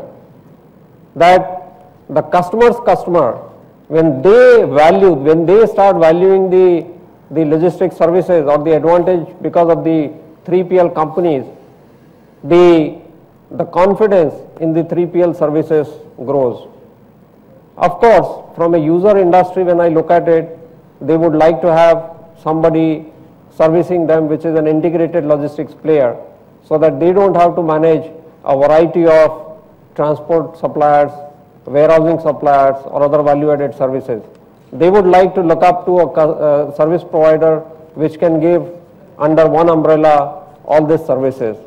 that the customer's customer, when they start valuing the logistics services or the advantage because of the 3PL companies, the confidence in the 3PL services grows. Of course, from a user industry, when I look at it, they would like to have somebody servicing them which is an integrated logistics player, so that they don't have to manage a variety of transport suppliers, warehousing suppliers, or other value-added services. They would like to look up to a service provider which can give under one umbrella all these services.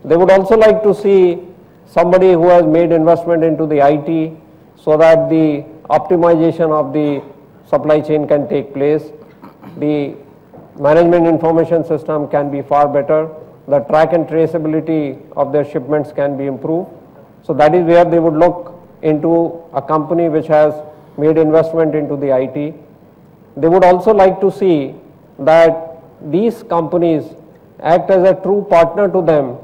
They would also like to see somebody who has made investment into the IT so that the optimization of the supply chain can take place. The management information system can be far better. The track and traceability of their shipments can be improved. So that is where they would look into a company which has made investment into the IT. They would also like to see that these companies act as a true partner to them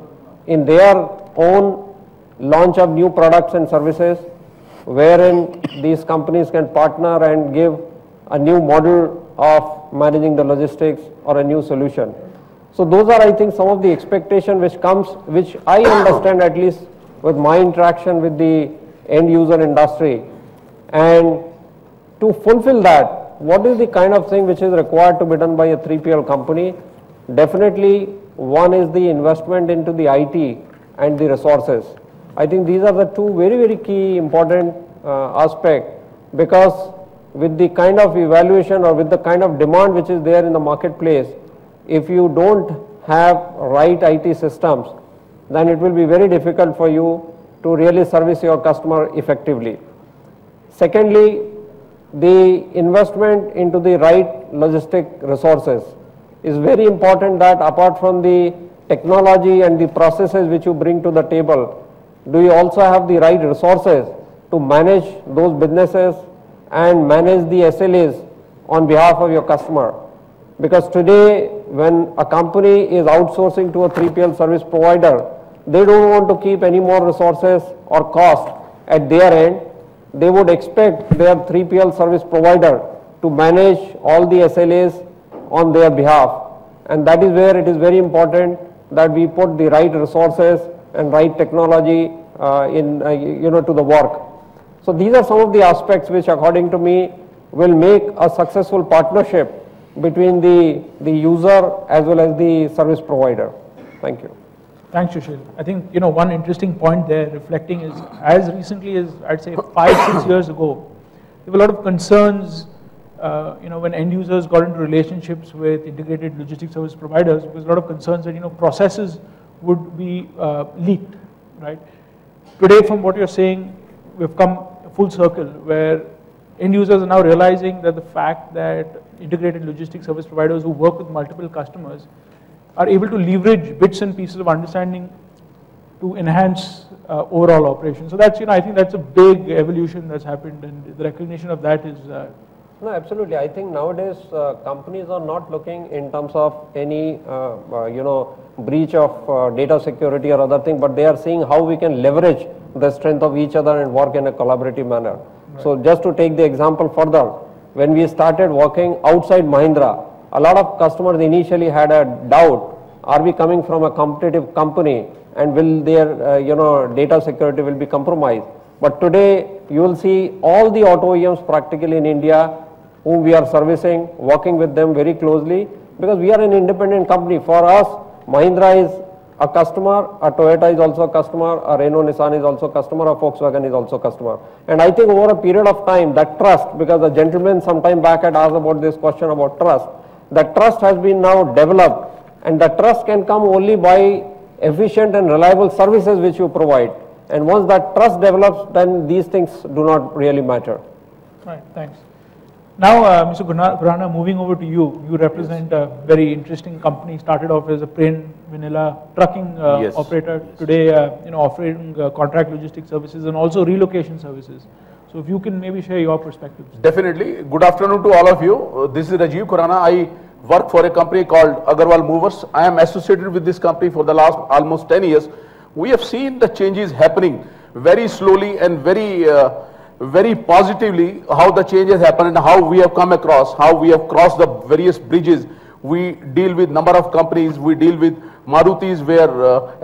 in their own launch of new products and services, wherein these companies can partner and give a new model of managing the logistics or a new solution. So those are, I think, some of the expectation which I understand, at least with my interaction with the end user industry. And to fulfill that, what is the kind of thing which is required to be done by a 3PL company? Definitely, one is the investment into the IT and the resources. I think these are the two very, very key important aspects, because with the kind of evaluation or with the kind of demand which is there in the marketplace, if you don't have right IT systems, then it will be very difficult for you to really service your customer effectively. Secondly, the investment into the right logistic resources is very important, that apart from the technology and the processes which you bring to the table, do you also have the right resources to manage those businesses and manage the SLAs on behalf of your customer? Because today, when a company is outsourcing to a 3PL service provider, they don't want to keep any more resources or cost at their end. They would expect their 3PL service provider to manage all the SLAs on their behalf. And that is where it is very important that we put the right resources and right technology to the work. So these are some of the aspects which, according to me, will make a successful partnership between the user as well as the service provider. Thank you. Thanks, Sushil. I think one interesting point there reflecting is, as recently as I'd say 5-6 years ago, there were a lot of concerns when end users got into relationships with integrated logistics service providers. There was a lot of concerns that processes would be leaked, right? Today, from what you're saying, we've come full circle where end users are now realizing that the fact that integrated logistics service providers who work with multiple customers are able to leverage bits and pieces of understanding to enhance overall operations. So that's, I think that's a big evolution that's happened, and the recognition of that is. No, absolutely. I think nowadays companies are not looking in terms of any, breach of data security or other thing, but they are seeing how we can leverage the strength of each other and work in a collaborative manner. Right. So just to take the example further, when we started working outside Mahindra, a lot of customers initially had a doubt, are we coming from a competitive company and will their data security will be compromised? But today you will see all the auto OEMs practically in India whom we are servicing, working with them very closely, because we are an independent company. For us, Mahindra is a customer, a Toyota is also a customer, a Renault Nissan is also a customer, a Volkswagen is also a customer. And I think over a period of time, that trust, because the gentleman some time back had asked about this question about trust, that trust has been now developed, and the trust can come only by efficient and reliable services which you provide. And once that trust develops, then these things do not really matter. Right, thanks. Now, Mr. Khurana, moving over to you. You represent a very interesting company, started off as a plain vanilla trucking operator. Yes. Today, offering contract logistics services and also relocation services. So if you can maybe share your perspectives. Definitely. Good afternoon to all of you. This is Rajiv Khurana. I work for a company called Agarwal Movers. I am associated with this company for the last almost 10 years. We have seen the changes happening very slowly and very positively, how the changes happen and how we have come across, how we have crossed the various bridges. We deal with number of companies, we deal with Marutis where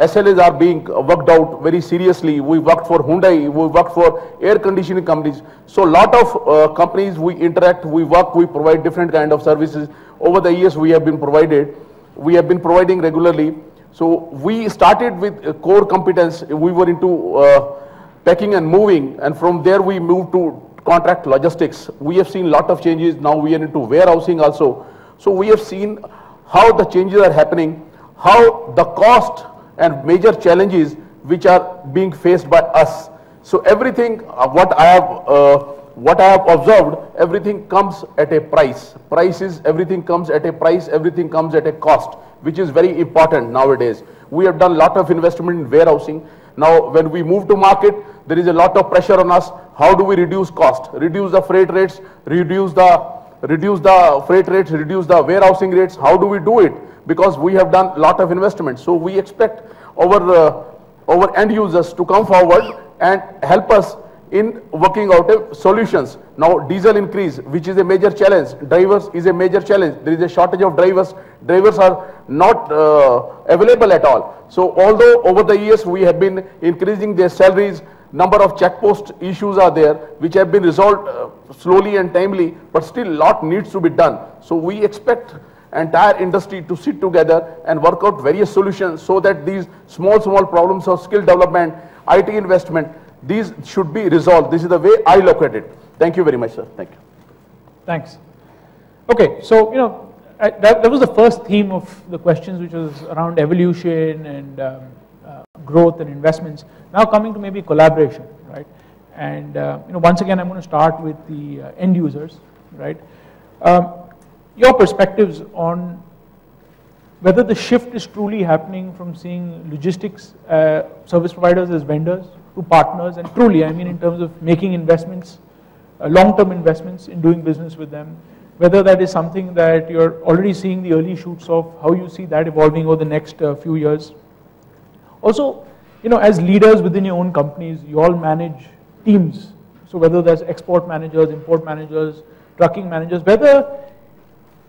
SLAs are being worked out very seriously. We worked for Hyundai, we worked for air conditioning companies. So lot of companies we interact, we work, we provide different kind of services. Over the years we have been providing regularly. So we started with core competence. We were into packing and moving, and from there we moved to contract logistics. We have seen lot of changes. Now we are into warehousing also. So we have seen how the changes are happening, how the cost and major challenges which are being faced by us. So everything what I have observed, everything comes at a price. Everything comes at a price, everything comes at a cost, which is very important nowadays. We have done a lot of investment in warehousing. Now when we move to market, there is a lot of pressure on us. How do we reduce cost, reduce the freight rates, reduce the freight rates, reduce the warehousing rates? How do we do it? Because we have done a lot of investment. So we expect our end users to come forward and help us in working out solutions. Now diesel increase, which is a major challenge, drivers is a major challenge. There is a shortage of drivers. Drivers are not available at all. So although over the years we have been increasing their salaries, number of checkpost issues are there which have been resolved slowly and timely, but still lot needs to be done. So we expect entire industry to sit together and work out various solutions so that these small problems of skill development, IT investment, these should be resolved. This is the way I look at it. Thank you very much, sir. Thank you. Thanks. Okay, so that was the first theme of the questions, which was around evolution and growth and investments. Now coming to maybe collaboration, right? And once again, I'm going to start with the end users, right? Your perspectives on whether the shift is truly happening from seeing logistics service providers as vendors to partners, and truly, I mean in terms of making investments, long-term investments in doing business with them, whether that is something that you're already seeing the early shoots of, how you see that evolving over the next few years. Also, as leaders within your own companies, you all manage teams. So whether there's export managers, import managers, trucking managers, whether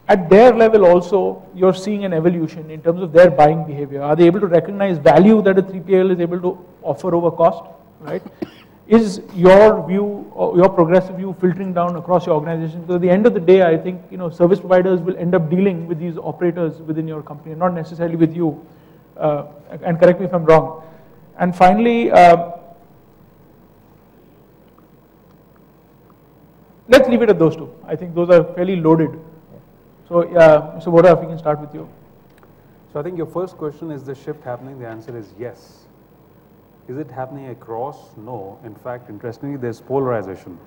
at their level also, you're seeing an evolution in terms of their buying behavior. Are they able to recognize value that a 3PL is able to offer over cost, right? Is your view, or your progressive view, filtering down across your organization? Because at the end of the day, I think service providers will end up dealing with these operators within your company, not necessarily with you. And correct me if I'm wrong. And finally, let's leave it at those two. I think those are fairly loaded. So, Mr. Vohra, if we can start with you. So I think your first question, is the shift happening? The answer is yes. Is it happening across? No. In fact, interestingly, there's polarization.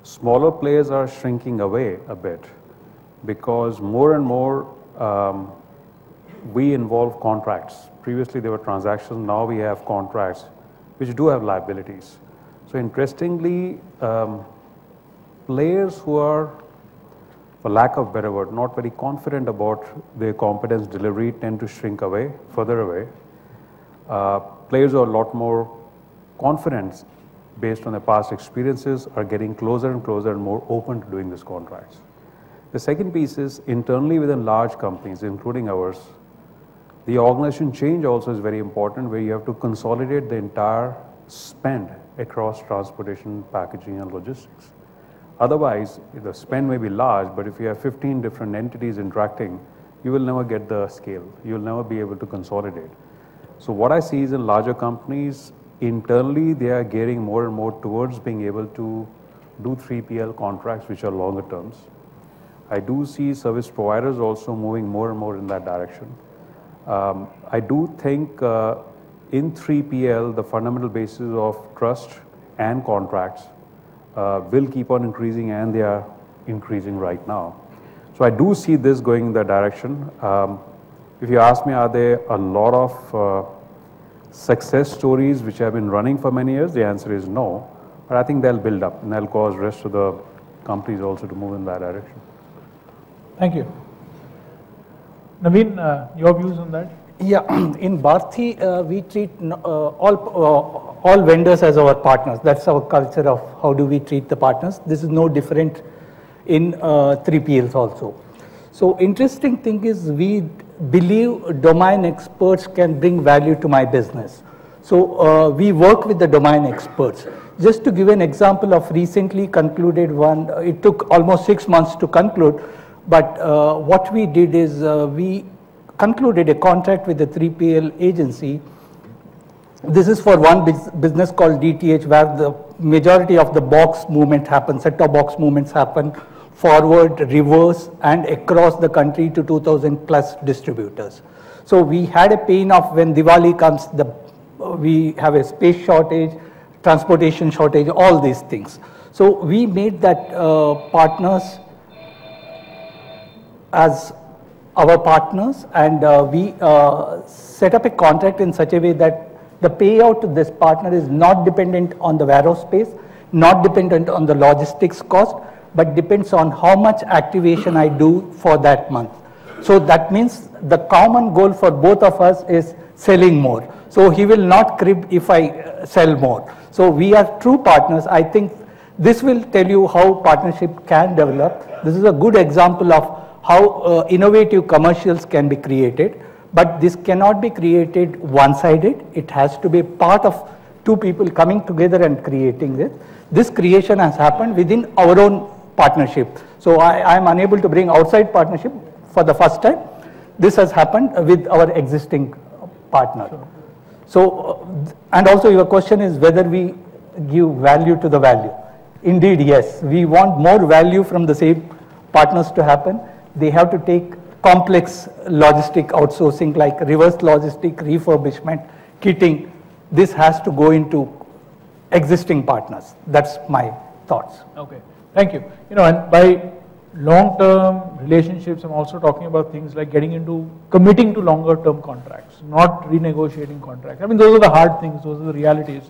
Smaller players are shrinking away a bit because more and more we involve contracts. Previously there were transactions, now we have contracts which do have liabilities. So interestingly, players who are, for lack of a better word, not very confident about their competence delivery tend to shrink away, further away. Players who are a lot more confident based on their past experiences are getting closer and closer and more open to doing these contracts. The second piece is internally within large companies, including ours, the organization change also is very important, where you have to consolidate the entire spend across transportation, packaging and logistics. Otherwise, the spend may be large, but if you have 15 different entities interacting, you will never get the scale. You will never be able to consolidate. So what I see is in larger companies, internally they are gearing more and more towards being able to do 3PL contracts which are longer terms. I do see service providers also moving more and more in that direction. I do think in 3PL, the fundamental basis of trust and contracts will keep on increasing, and they are increasing right now. So I do see this going in that direction. If you ask me, are there a lot of success stories which have been running for many years? The answer is no. But I think they'll build up and they'll cause the rest of the companies also to move in that direction. Thank you. Naveen, your views on that? Yeah, in Bharti, we treat all vendors as our partners. That's our culture of how do we treat the partners. This is no different in 3PLs also. So interesting thing is we believe domain experts can bring value to my business. So we work with the domain experts. Just to give an example of recently concluded one, it took almost 6 months to conclude, but what we did is we concluded a contract with the 3PL agency. This is for one business called DTH, where the majority of the box movement happens, set-top box movements happen forward, reverse, and across the country to 2,000 plus distributors. So we had a pain of when Diwali comes, we have a space shortage, transportation shortage, all these things. So we made that partners as our partners, and we set up a contract in such a way that the payout to this partner is not dependent on the warehouse space, not dependent on the logistics cost, but depends on how much activation I do for that month. So that means the common goal for both of us is selling more. So he will not crib if I sell more. So we are true partners. I think this will tell you how partnership can develop. This is a good example of how innovative commercials can be created, but this cannot be created one-sided. It has to be part of two people coming together and creating it. This creation has happened within our own partnership. So I am unable to bring outside partnership for the first time. This has happened with our existing partner. Sure. So, and also your question is whether we give value to the value. Indeed, yes. We want more value from the same partners to happen. They have to take complex logistic outsourcing like reverse logistic, refurbishment, kitting. This has to go into existing partners. That's my thoughts. Okay, thank you. And by long-term relationships, I'm also talking about things like committing to longer-term contracts, not renegotiating contracts. I mean, those are the hard things, those are the realities.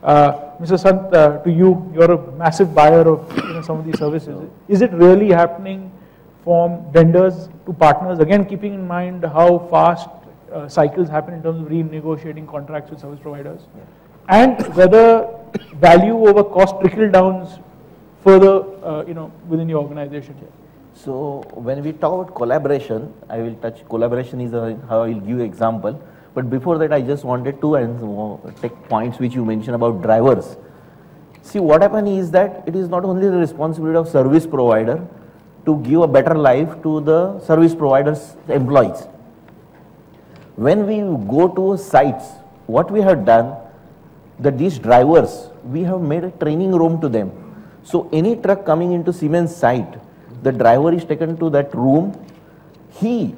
Mr. Sant, to you, you're a massive buyer of some of these services. Is it really happening from vendors to partners, again keeping in mind how fast cycles happen in terms of renegotiating contracts with service providers, and whether value over cost trickle downs further within your organization? So when we talk about collaboration, I will touch collaboration is how I will give example. But before that, I just wanted to take points which you mentioned about drivers. See, what happens is that it is not only the responsibility of service provider to give a better life to the service provider's employees. When we go to sites, what we have done, that these drivers, we have made a training room to them. So any truck coming into Siemens site, the driver is taken to that room, he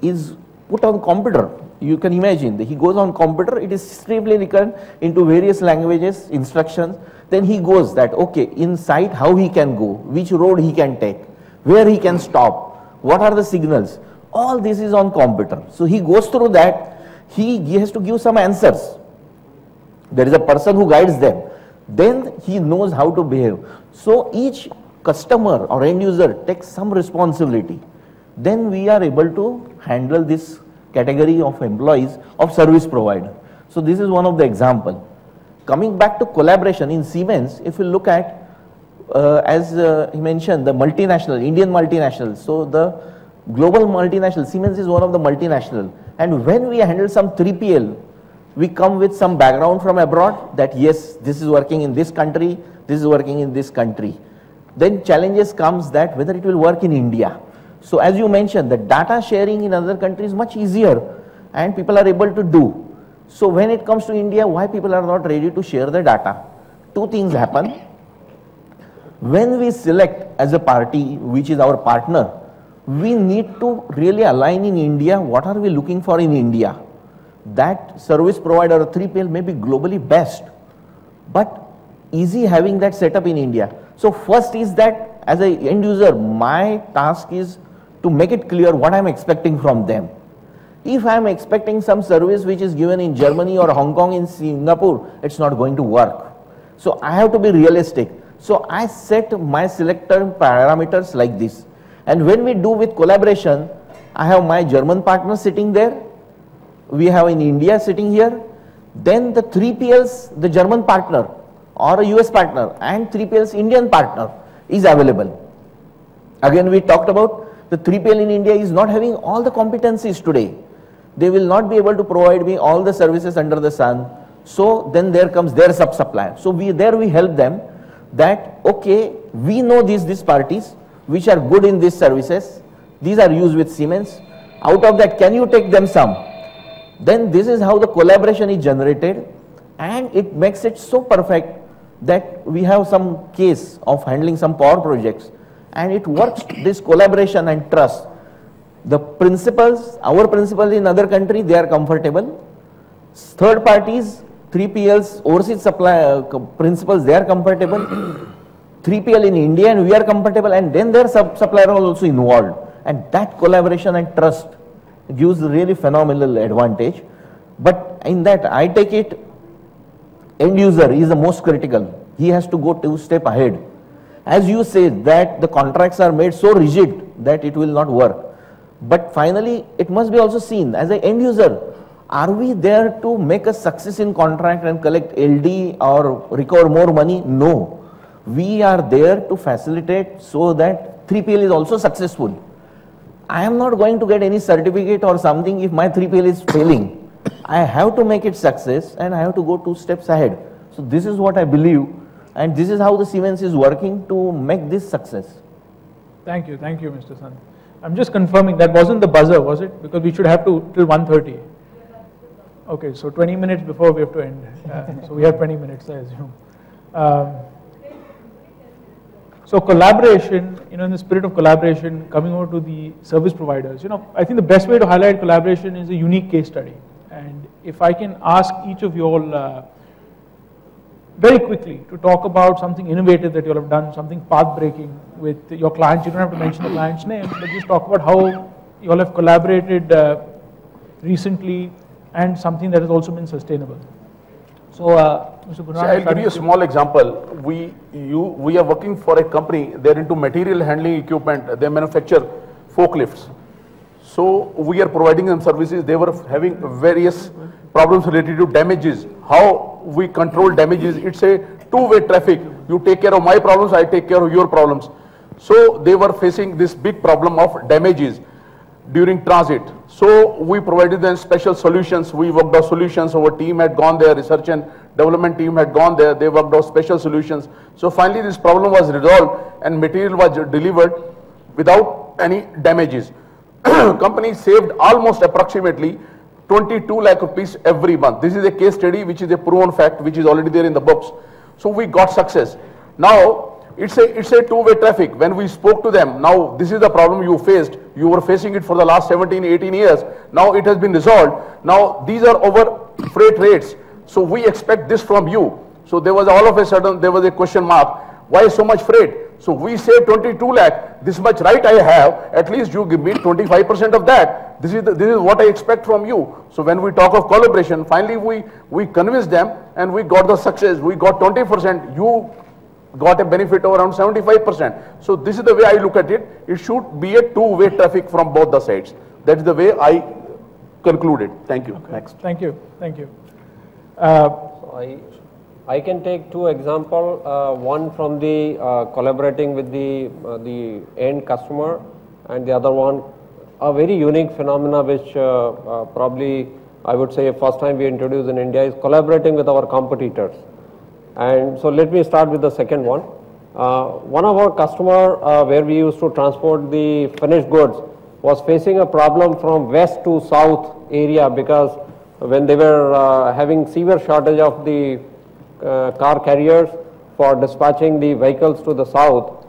is put on computer. You can imagine, he goes on computer, it is strictly written into various languages, instructions. Then he goes that, okay, in site how he can go, which road he can take, where he can stop, what are the signals. All this is on computer. So he goes through that, he has to give some answers. There is a person who guides them. Then he knows how to behave. So each customer or end user takes some responsibility. Then we are able to handle this category of employees of service provider. So this is one of the example. Coming back to collaboration in Siemens, if you look at, as he mentioned, the multinational, Indian multinational. So the global multinational, Siemens is one of the multinational. And when we handle some 3PL, we come with some background from abroad that yes, this is working in this country, this is working in this country. Then challenges comes that whether it will work in India. So as you mentioned, the data sharing in other countries is much easier and people are able to do. So when it comes to India, why people are not ready to share the data? Two things happen. When we select as a party, which is our partner, we need to really align in India, what are we looking for in India? That service provider 3PL may be globally best, but easy having that setup in India. So first is that as an end user, my task is to make it clear what I am expecting from them. If I am expecting some service which is given in Germany or Hong Kong, in Singapore, it's not going to work. So I have to be realistic. So I set my selector parameters like this. And when we do with collaboration, I have my German partner sitting there. We have in India sitting here. Then the 3PLs, the German partner or a US partner and 3PLs Indian partner is available. Again, we talked about the 3PL in India is not having all the competencies today. They will not be able to provide me all the services under the sun. So then there comes their sub-supplier. So we help them that, okay, we know these parties which are good in these services. These are used with Siemens. Out of that, can you take them some? Then this is how the collaboration is generated, and it makes it so perfect that we have some case of handling some power projects, and it works, this collaboration and trust. The principals, our principals in other country, they are comfortable. Third parties, 3PLs, overseas supply principals, they are comfortable. 3PL in India and we are comfortable, and then their sub-supplier are also involved. And that collaboration and trust gives really phenomenal advantage. But in that, I take it, end user is the most critical. He has to go 2 steps ahead. As you say that the contracts are made so rigid that it will not work. But finally, it must be also seen as an end user. Are we there to make a success in contract and collect LD or recover more money? No. We are there to facilitate so that 3PL is also successful. I am not going to get any certificate or something if my 3PL is failing. I have to make it success and I have to go 2 steps ahead. So this is what I believe, and this is how the Siemens is working to make this success. Thank you, Mr. Sun. I'm just confirming that wasn't the buzzer, was it? Because we should have to till 1:30. Okay, so 20 minutes before we have to end. So we have 20 minutes, I assume. So collaboration, in the spirit of collaboration, coming over to the service providers, I think the best way to highlight collaboration is a unique case study. And if I can ask each of you all very quickly to talk about something innovative that you all have done, something path-breaking with your clients. You don't have to mention the client's name, but just talk about how you all have collaborated recently and something that has also been sustainable. So, Mr. Gurnani, I'll give you a small example. We are working for a company. They're into material handling equipment. They manufacture forklifts. So we are providing them services. They were having various problems related to damages. How we control damages? It's a two-way traffic. You take care of my problems, I take care of your problems. So they were facing this big problem of damages during transit. So we provided them special solutions. We worked out solutions. Our team had gone there, research and development team had gone there. They worked out special solutions. So finally this problem was resolved and material was delivered without any damages. Company saved almost approximately 22 lakh rupees every month. This is a case study which is a proven fact which is already there in the books. So we got success. Now it's a two-way traffic. When we spoke to them, now this is the problem you faced. You were facing it for the last 17, 18 years. Now it has been resolved. Now these are our freight rates. So we expect this from you. So there was all of a sudden, there was a question mark. Why so much freight? So we say 22 lakh, this much right I have, at least you give me 25% of that. This is what I expect from you. So when we talk of collaboration, finally we convinced them and we got the success. We got 20%, you got a benefit of around 75%. So this is the way I look at it. It should be a two-way traffic from both the sides. That's the way I concluded. Thank you. Okay. Next. Thank you. Thank you. So I can take two examples, one from the collaborating with the end customer, and the other one a very unique phenomena which probably I would say first time we introduced in India is collaborating with our competitors. And so let me start with the second one. One of our customer where we used to transport the finished goods was facing a problem from west to south area, because when they were having severe shortage of the car carriers for dispatching the vehicles to the south,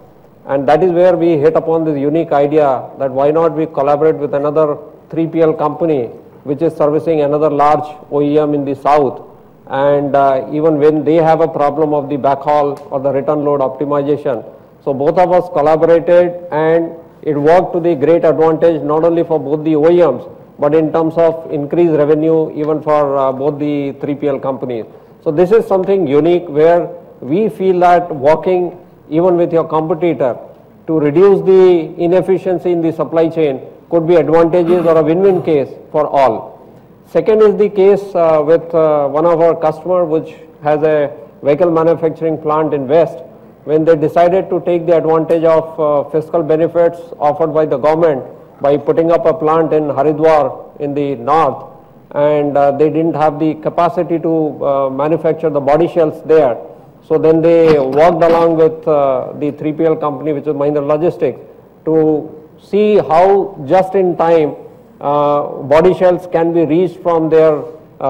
and that is where we hit upon this unique idea that why not we collaborate with another 3PL company which is servicing another large OEM in the south, and even when they have a problem of the backhaul or the return load optimization. So both of us collaborated and it worked to the great advantage not only for both the OEMs but in terms of increased revenue even for both the 3PL companies. So this is something unique where we feel that working even with your competitor to reduce the inefficiency in the supply chain could be advantageous or a win-win case for all. Second is the case with one of our customer which has a vehicle manufacturing plant in West, when they decided to take the advantage of fiscal benefits offered by the government by putting up a plant in Haridwar in the north, and they didn't have the capacity to manufacture the body shells there. So then they worked along with the 3PL company which is Mahindra Logistics to see how just in time body shells can be reached from their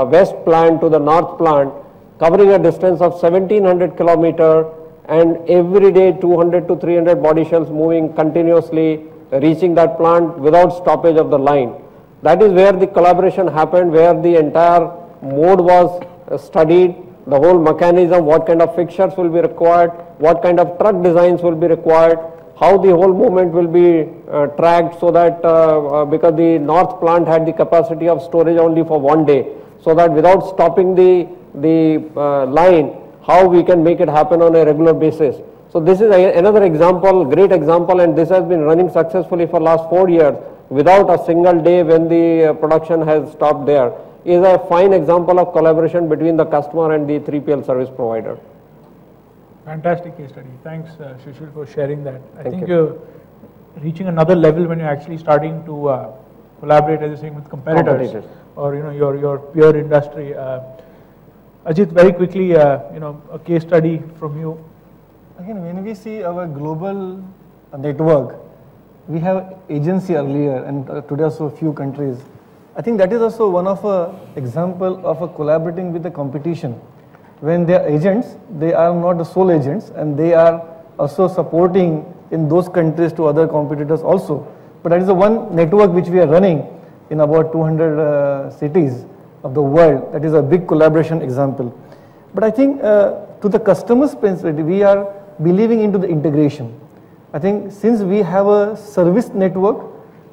west plant to the north plant, covering a distance of 1700 kilometers, and every day 200 to 300 body shells moving continuously, reaching that plant without stoppage of the line. That is where the collaboration happened, where the entire mode was studied, the whole mechanism, what kind of fixtures will be required, what kind of truck designs will be required, how the whole movement will be tracked, so that because the north plant had the capacity of storage only for one day, so that without stopping the line, how we can make it happen on a regular basis. So this is another example, great example, and this has been running successfully for last 4 years without a single day when the production has stopped there. Is a fine example of collaboration between the customer and the 3PL service provider. Fantastic case study. Thanks, Sushil, for sharing that. I think you're reaching another level when you're actually starting to collaborate, as you're saying, with competitors. Or your peer industry. Ajit, very quickly, a case study from you. Again, when we see our global network, we have agency earlier and today also a few countries. I think that is also one of a example of a collaborating with the competition. When they are agents, they are not the sole agents, and they are also supporting in those countries to other competitors also. But that is the one network which we are running in about 200 cities of the world. That is a big collaboration example. But I think to the customer's perspective, we are believing into the integration. I think since we have a service network,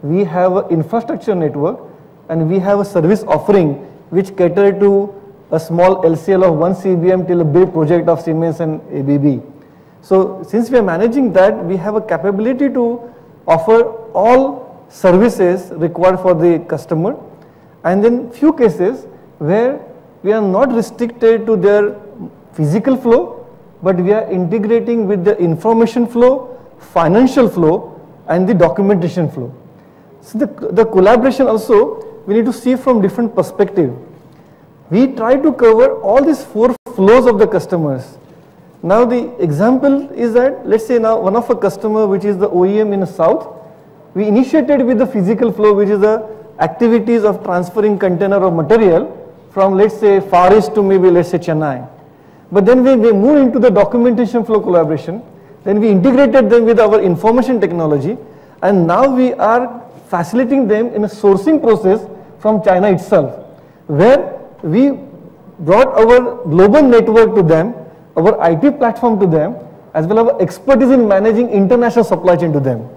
we have an infrastructure network, and we have a service offering which cater to a small LCL of 1 CBM till a big project of Siemens and ABB. So since we are managing that, we have a capability to offer all services required for the customer, and then few cases where we are not restricted to their physical flow, but we are integrating with the information flow, financial flow and the documentation flow. So the collaboration also, we need to see from different perspective. We try to cover all these 4 flows of the customers. Now the example is that, let's say now one of a customer which is the OEM in the south, we initiated with the physical flow, which is the activities of transferring container or material from, let's say, Far East to maybe, let's say, Chennai. But then when we move into the documentation flow collaboration, then we integrated them with our information technology, and now we are facilitating them in a sourcing process from China itself, where we brought our global network to them, our IT platform to them, as well as our expertise in managing international supply chain to them.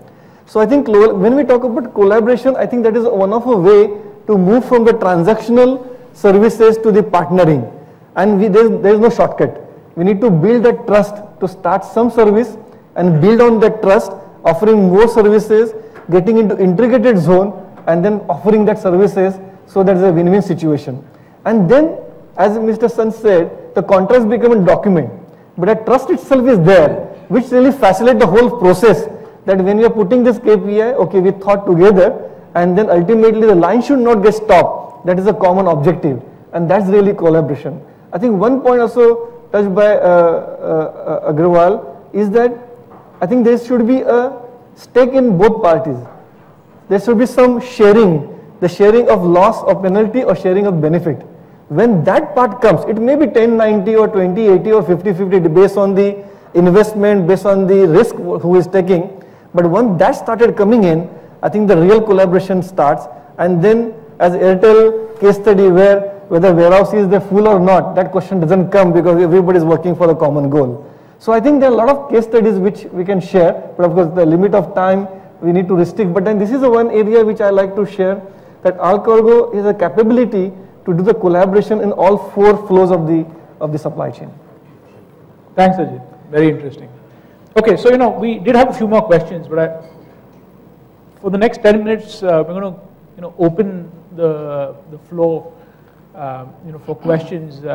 So I think when we talk about collaboration, I think that is one of a way to move from the transactional services to the partnering. And there is no shortcut. We need to build that trust to start some service and build on that trust, offering more services, getting into integrated zone, and then offering that services, so that is a win-win situation. And then, as Mr. Sun said, the contracts become a document, but that trust itself is there, which really facilitates the whole process, that when we are putting this KPI, okay, we thought together, and then ultimately the line should not get stopped. That is a common objective, and that's really collaboration. I think one point also touched by Agrawal is that I think there should be a stake in both parties. There should be some sharing, the sharing of loss or penalty or sharing of benefit. When that part comes, it may be 10-90 or 20-80 or 50-50 based on the investment, based on the risk who is taking. But once that started coming in, I think the real collaboration starts. And then as Airtel case study, where whether warehouse is there full or not, that question doesn't come because everybody is working for the common goal. So I think there are a lot of case studies which we can share, but of course the limit of time we need to restrict. But then this is the one area which I like to share, that Allcargo is a capability to do the collaboration in all 4 flows of the supply chain. Thanks, Ajit. Very interesting. Okay, so we did have a few more questions, but for the next 10 minutes, we're going to open the floor, for questions.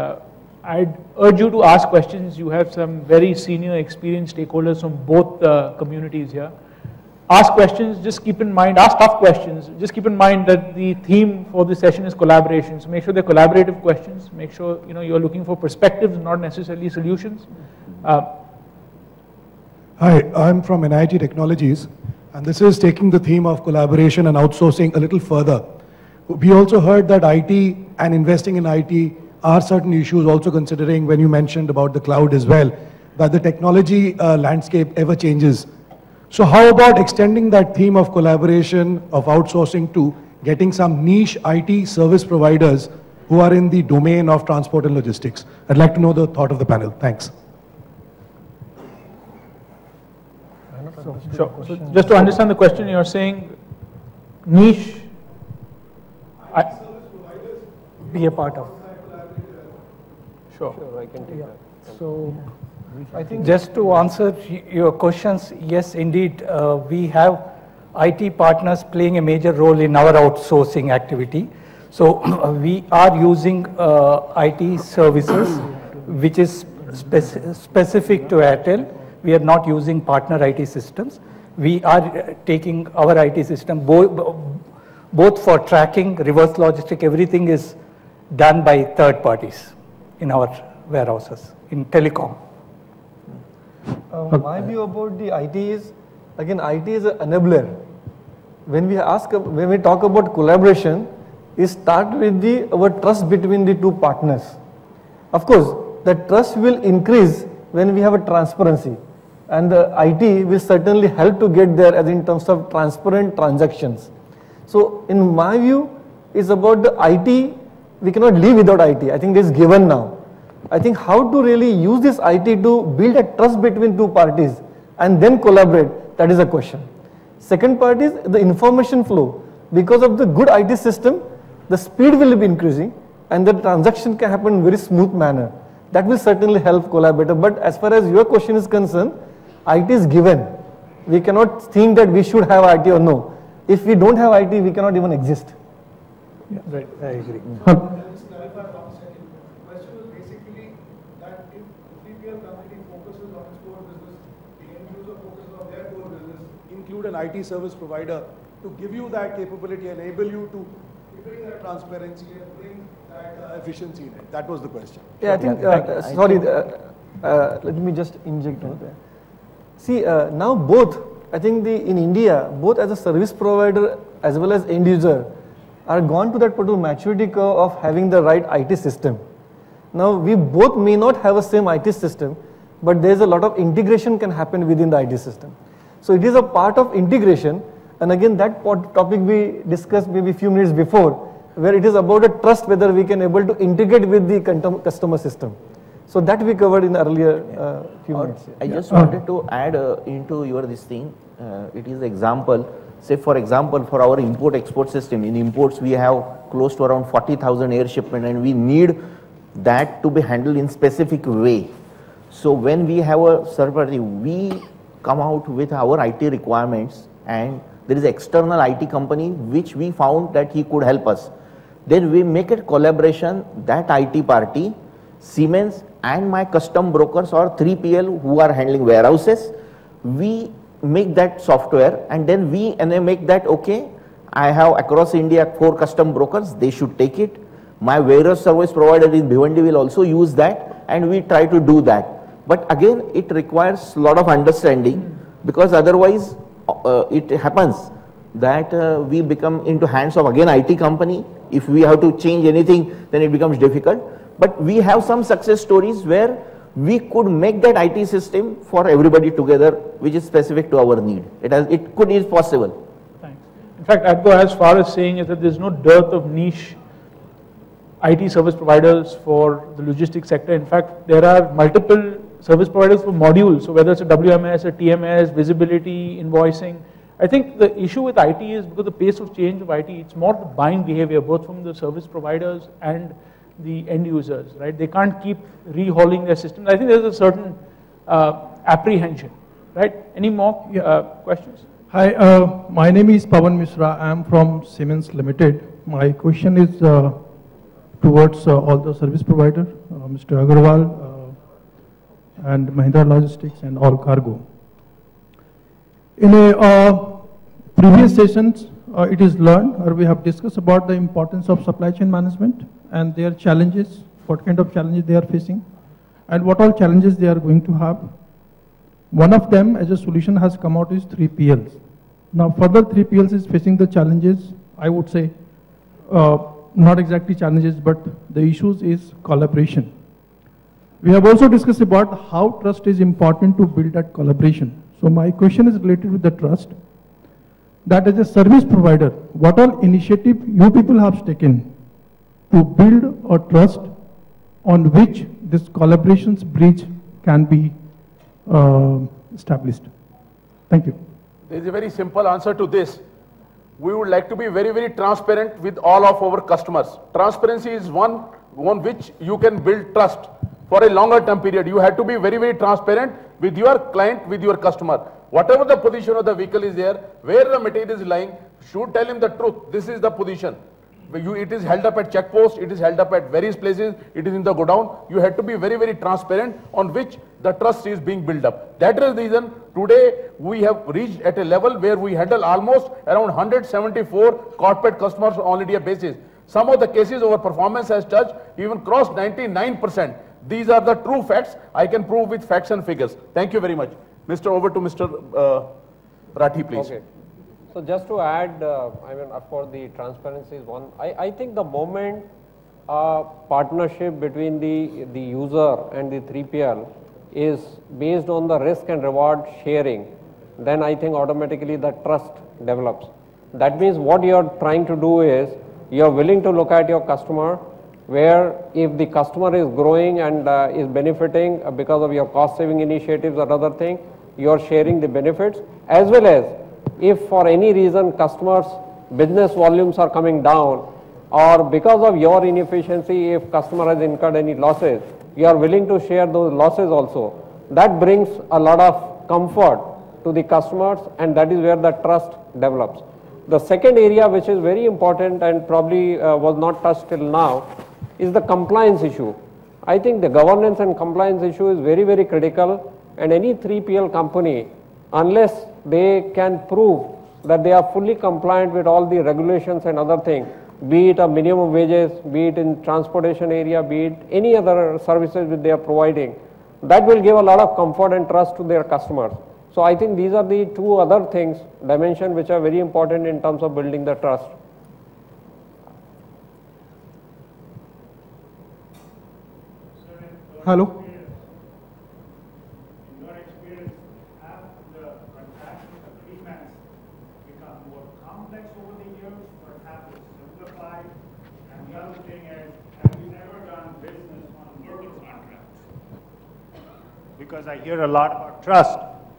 I'd urge you to ask questions. You have some very senior, experienced stakeholders from both communities here. Ask questions. Just keep in mind, ask tough questions. Just keep in mind that the theme for this session is collaboration. So make sure they're collaborative questions. Make sure you're looking for perspectives, not necessarily solutions. Hi, I'm from NIT Technologies, and this is taking the theme of collaboration and outsourcing a little further. We also heard that IT and investing in IT are certain issues, also considering when you mentioned about the cloud as well, that the technology landscape ever changes. So how about extending that theme of collaboration, of outsourcing, to getting some niche IT service providers who are in the domain of transport and logistics? I'd like to know the thought of the panel. Thanks. Sure. So just to understand the question, you're saying niche. Be a part of. Sure. I can take that. So, I think just to answer your questions, yes, indeed, we have IT partners playing a major role in our outsourcing activity. So, we are using IT services, which is specific to Airtel. We are not using partner IT systems. We are taking our IT system, both for tracking, reverse logistic, everything is done by third parties in our warehouses, in telecom. My view about the IT is, again, IT is an enabler. When we talk about collaboration, it starts with our trust between the 2 partners. Of course, the trust will increase when we have a transparency, and the IT will certainly help to get there as in terms of transparent transactions. So in my view, it's about the IT. We cannot live without IT. I think this is given now. I think how to really use this IT to build a trust between 2 parties and then collaborate, that is a question. Second part is the information flow. Because of the good IT system, the speed will be increasing and the transaction can happen in very smooth manner. That will certainly help collaborator. But as far as your question is concerned, IT is given. We cannot think that we should have IT or no. If we don't have IT, we cannot even exist. Yeah, right, I agree. Just clarify 1 second. The question was basically that if 3PL company focuses on its core business, the end user focuses on their core include an IT service provider to give you that capability, enable you to bring that transparency and bring that efficiency in it? That was the question. Yeah, I think, sorry, let me just inject over there. See, now both, I think in India, both as a service provider as well as end user are gone to that particular maturity curve of having the right IT system. Now, we both may not have a same IT system, but there's a lot of integration can happen within the IT system. So it is a part of integration, and again that topic we discussed maybe a few minutes before, where it is about a trust whether we can able to integrate with the customer system. So that we covered in earlier few minutes. I just wanted to add into your this thing. It is example. Say for example, for our import-export system, in imports we have close to around 40,000 air shipment, and we need that to be handled in specific way. So when we have a third party, we come out with our IT requirements, and there is external IT company which we found that he could help us. Then we make a collaboration, that IT party, Siemens and my custom brokers or 3PL who are handling warehouses, we make that software, and then we make that, okay, I have across India 4 custom brokers, they should take it. My warehouse service provider in Bhiwandi will also use that, and we try to do that. But again, it requires a lot of understanding, because otherwise it happens that we become into hands of again IT company. If we have to change anything, then it becomes difficult. But we have some success stories where we could make that IT system for everybody together, which is specific to our need. It is possible. Thanks. In fact, I'd go as far as saying is that there's no dearth of niche IT service providers for the logistics sector. In fact, there are multiple service providers for modules. So whether it's a WMS, a TMS, visibility, invoicing. I think the issue with IT is because the pace of change of IT, it's more the buying behavior, both from the service providers and the end users, right? They can't keep rehauling their systems. I think there's a certain apprehension, right? Any more questions? Hi, my name is Pawan Misra. I am from Siemens Limited. My question is towards all the service provider, Mr. Agarwal and Mahindra Logistics and All Cargo. In a previous sessions, it is learned, or we have discussed about the importance of supply chain management and their challenges, what kind of challenges they are facing, and what all challenges they are going to have. One of them as a solution has come out is 3PLs. Now further 3PLs is facing the challenges, I would say, not exactly challenges, but the issues is collaboration. We have also discussed about how trust is important to build that collaboration. So my question is related with the trust. That as a service provider, what all initiative you people have taken to build a trust on which this collaborations bridge can be established? Thank you. There is a very simple answer to this. We would like to be very, very transparent with all of our customers. Transparency is one which you can build trust for a longer term period. You have to be very, very transparent with your client, with your customer. Whatever the position of the vehicle is there, where the material is lying, should tell him the truth. This is the position. It is held up at checkpost, it is held up at various places, it is in the godown. You have to be very, very transparent on which the trust is being built up. That is the reason today we have reached at a level where we handle almost around 174 corporate customers on a basis. Some of the cases our performance has touched even crossed 99%. These are the true facts. I can prove with facts and figures. Thank you very much. Over to Mr. Rathi, please. Okay. So just to add, I mean, for the transparency is one. I think the moment partnership between the user and the 3PL is based on the risk and reward sharing, then I think automatically the trust develops. That means what you are trying to do is you are willing to look at your customer, where if the customer is growing and is benefiting because of your cost saving initiatives or other thing, you are sharing the benefits, as well as if for any reason customers' business volumes are coming down, or because of your inefficiency, if customer has incurred any losses, you are willing to share those losses also. That brings a lot of comfort to the customers, and that is where the trust develops. The second area which is very important and probably was not touched till now is the compliance issue. I think the governance and compliance issue is very, very critical, and any 3PL company, unless they can prove that they are fully compliant with all the regulations and other things, be it a minimum wages, be it in transportation area, be it any other services which they are providing, that will give a lot of comfort and trust to their customers. So I think these are the two other things, dimensions, which are very important in terms of building the trust. Hello. Because I hear a lot about trust,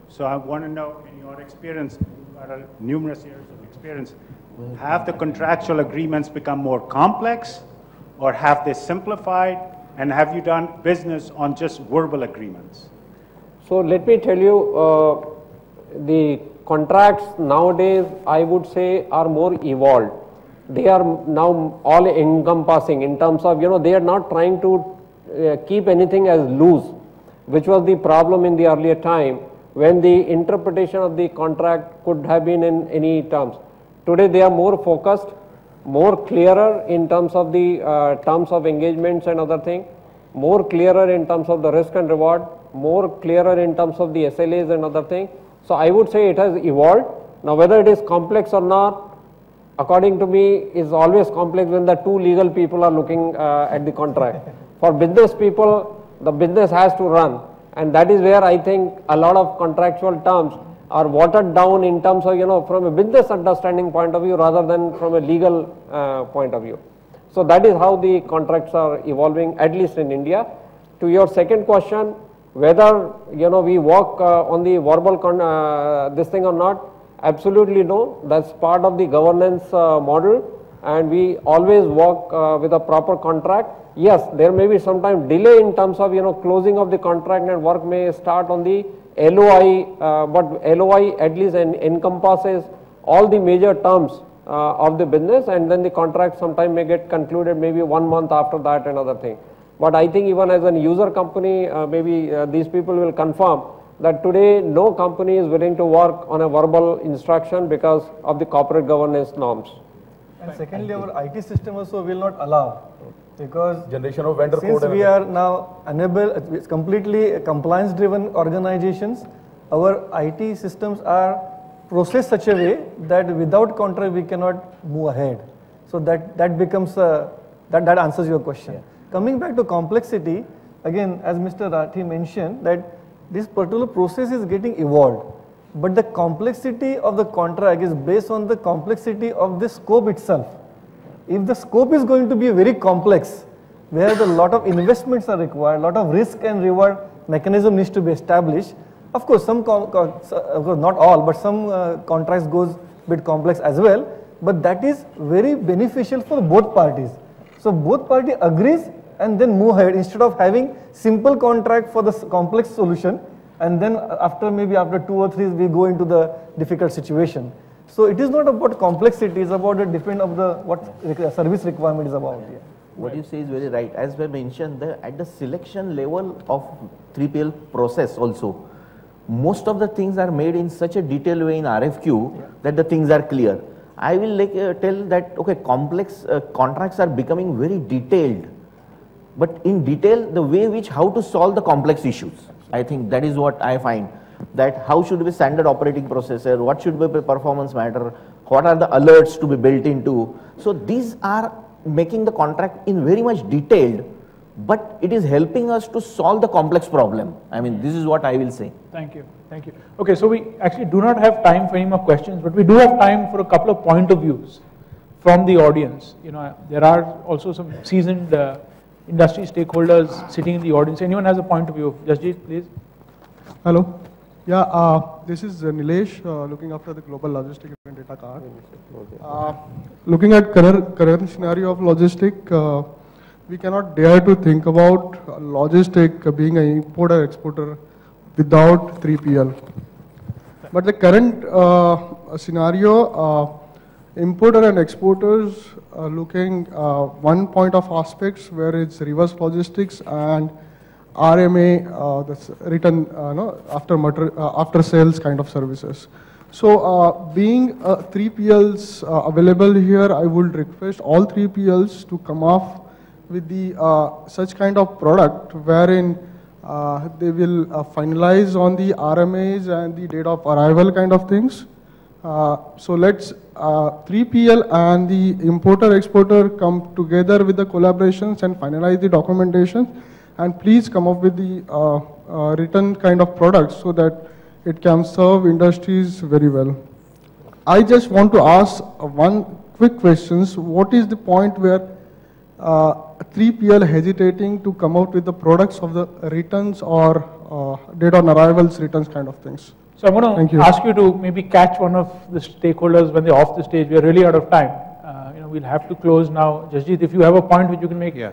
so I want to know, in your experience, you've got numerous years of experience, have the contractual agreements become more complex, or have they simplified, and have you done business on just verbal agreements? So let me tell you, the contracts nowadays, I would say, are more evolved. They are now all encompassing in terms of, they are not trying to keep anything as loose, which was the problem in the earlier time when the interpretation of the contract could have been in any terms. Today they are more focused, more clearer in terms of the terms of engagements and other things, more clearer in terms of the risk and reward, more clearer in terms of the SLAs and other things. So I would say it has evolved. Now whether it is complex or not, according to me, is always complex when the two legal people are looking at the contract. For business people, the business has to run, and that is where I think a lot of contractual terms are watered down in terms of, from a business understanding point of view rather than from a legal point of view. So that is how the contracts are evolving, at least in India. To your second question, whether we work on the verbal this thing or not, absolutely no. That's part of the governance model, and we always work with a proper contract. Yes, there may be sometime delay in terms of closing of the contract, and work may start on the LOI, but LOI at least encompasses all the major terms of the business, and then the contract sometime may get concluded maybe 1 month after that and other thing. But I think even as a user company, maybe these people will confirm that today no company is willing to work on a verbal instruction because of the corporate governance norms. And secondly, our IT system also will not allow, because generation of vendor since code we are now unable, it's completely compliance driven organizations, our IT systems are processed such a way that without contract we cannot move ahead. So that becomes that answers your question. Yeah. Coming back to complexity, again, as Mr. Rathi mentioned, that this particular process is getting evolved, but the complexity of the contract is based on the complexity of the scope itself. If the scope is going to be very complex, where a lot of investments are required, a lot of risk and reward mechanism needs to be established, of course, of course not all, but some contracts goes a bit complex as well, but that is very beneficial for both parties. So both parties agrees and then move ahead instead of having simple contract for the complex solution, and then maybe after 2 or 3 we go into the difficult situation. So it is not about complexity, it's about the different of the what service requirement is about. Yeah. What you say is very right. As we mentioned, at the selection level of 3PL process also, most of the things are made in such a detailed way in RFQ that the things are clear. I will tell that, okay, complex contracts are becoming very detailed, but in detail, the way which how to solve the complex issues. I think that is what I find, that how should be standard operating processor, what should be performance matter, what are the alerts to be built into. So these are making the contract in very much detailed, but it is helping us to solve the complex problem. I mean, this is what I will say. Thank you. Thank you. Okay, so we actually do not have time for any more questions, but we do have time for a couple of point of views from the audience. There are also some seasoned industry stakeholders sitting in the audience. Anyone has a point of view? Jasjeet, please. Hello. Yeah, this is Nilesh, looking after the global logistic and data card. Looking at current scenario of logistic, we cannot dare to think about logistic being an importer exporter without 3PL. But the current scenario, importer and exporters are looking one point of aspects where it's reverse logistics and RMA, that's return after sales kind of services. So being 3PLs available here, I would request all 3PLs to come off with the such kind of product wherein they will finalize on the RMAs and the date of arrival kind of things. So let's 3PL and the importer-exporter come together with the collaborations and finalize the documentation, and please come up with the written kind of products so that it can serve industries very well. I just want to ask one quick question. What is the point where 3PL hesitating to come out with the products of the returns or date on arrivals returns kind of things? So I'm going to ask you to maybe catch one of the stakeholders when they're off the stage. We are really out of time. We'll have to close now. Jasjit, if you have a point which you can make. Yeah.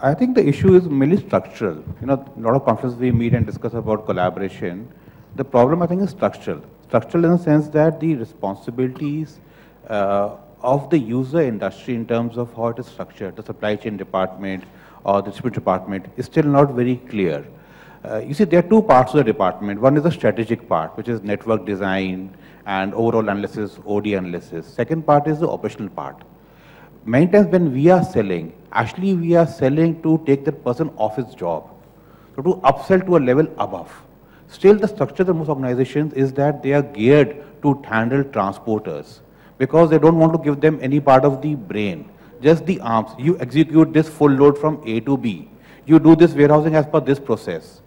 I think the issue is mainly structural. A lot of conferences we meet and discuss about collaboration. The problem, I think, is structural. Structural in the sense that the responsibilities of the user industry in terms of how it is structured, the supply chain department or the distribution department, is still not very clear. You see, there are two parts of the department. One is the strategic part, which is network design and overall analysis, OD analysis. Second part is the operational part. Many times when we are selling, actually we are selling to take that person off his job, so to upsell to a level above. Still, the structure of most organizations is that they are geared to handle transporters because they don't want to give them any part of the brain, just the arms. You execute this full load from A to B. You do this warehousing as per this process.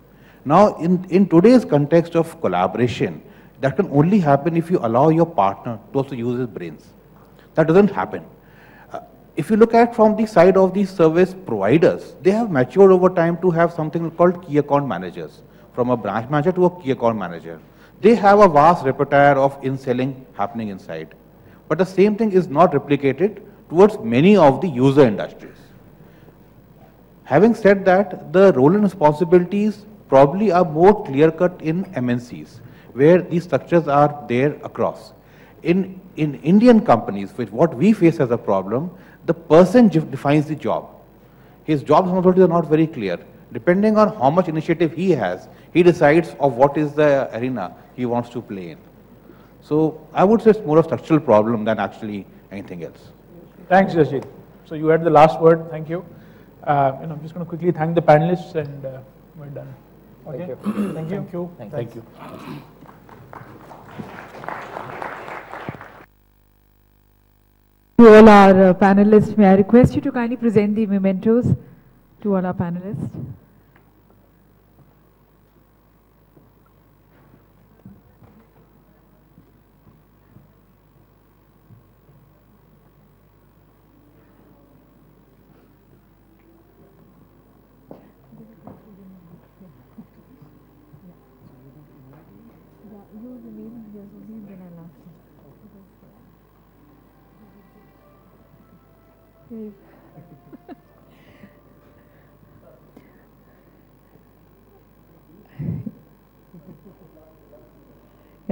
Now, in today's context of collaboration, that can only happen if you allow your partner to also use his brains. That doesn't happen. If you look at from the side of the service providers, they have matured over time to have something called key account managers, from a branch manager to a key account manager. They have a vast repertoire of in-selling happening inside. But the same thing is not replicated towards many of the user industries. Having said that, the role and responsibilities probably are more clear-cut in MNCs, where these structures are there across. In Indian companies, with what we face as a problem, the person defines the job. His job responsibilities are not very clear. Depending on how much initiative he has, he decides of what is the arena he wants to play in. So I would say it's more a structural problem than actually anything else. Thanks, Jasjit. So you had the last word. Thank you. I'm just going to quickly thank the panelists and we're done. Okay. Thank you. Thank you. Thank you. To all our panelists, may I request you to kindly present the mementos to all our panelists.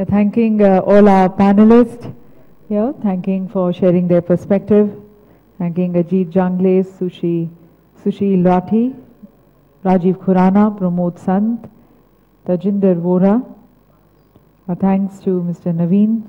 Thanking all our panelists here, thanking for sharing their perspective, thanking Ajit Jangle, Sushil Rathi, Rajiv Khurana, Pramod Sant, Tajinder Vora. Our thanks to Mr. Naveen.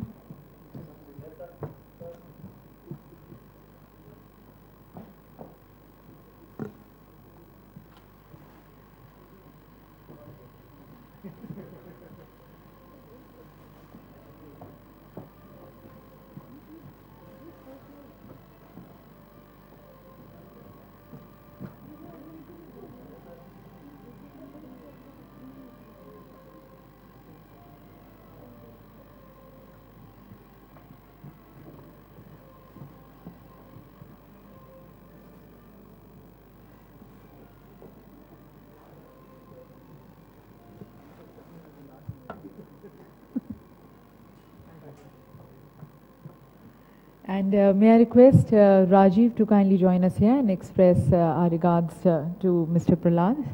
And may I request Rajiv to kindly join us here and express our regards to Mr. Prahlad.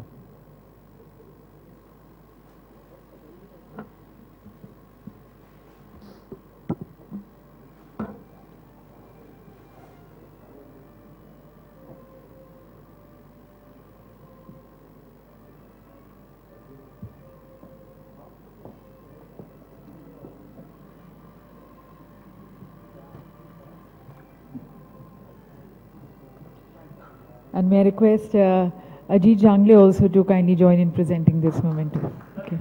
And may I request Ajit Jangle also to kindly join in presenting this memento. Okay.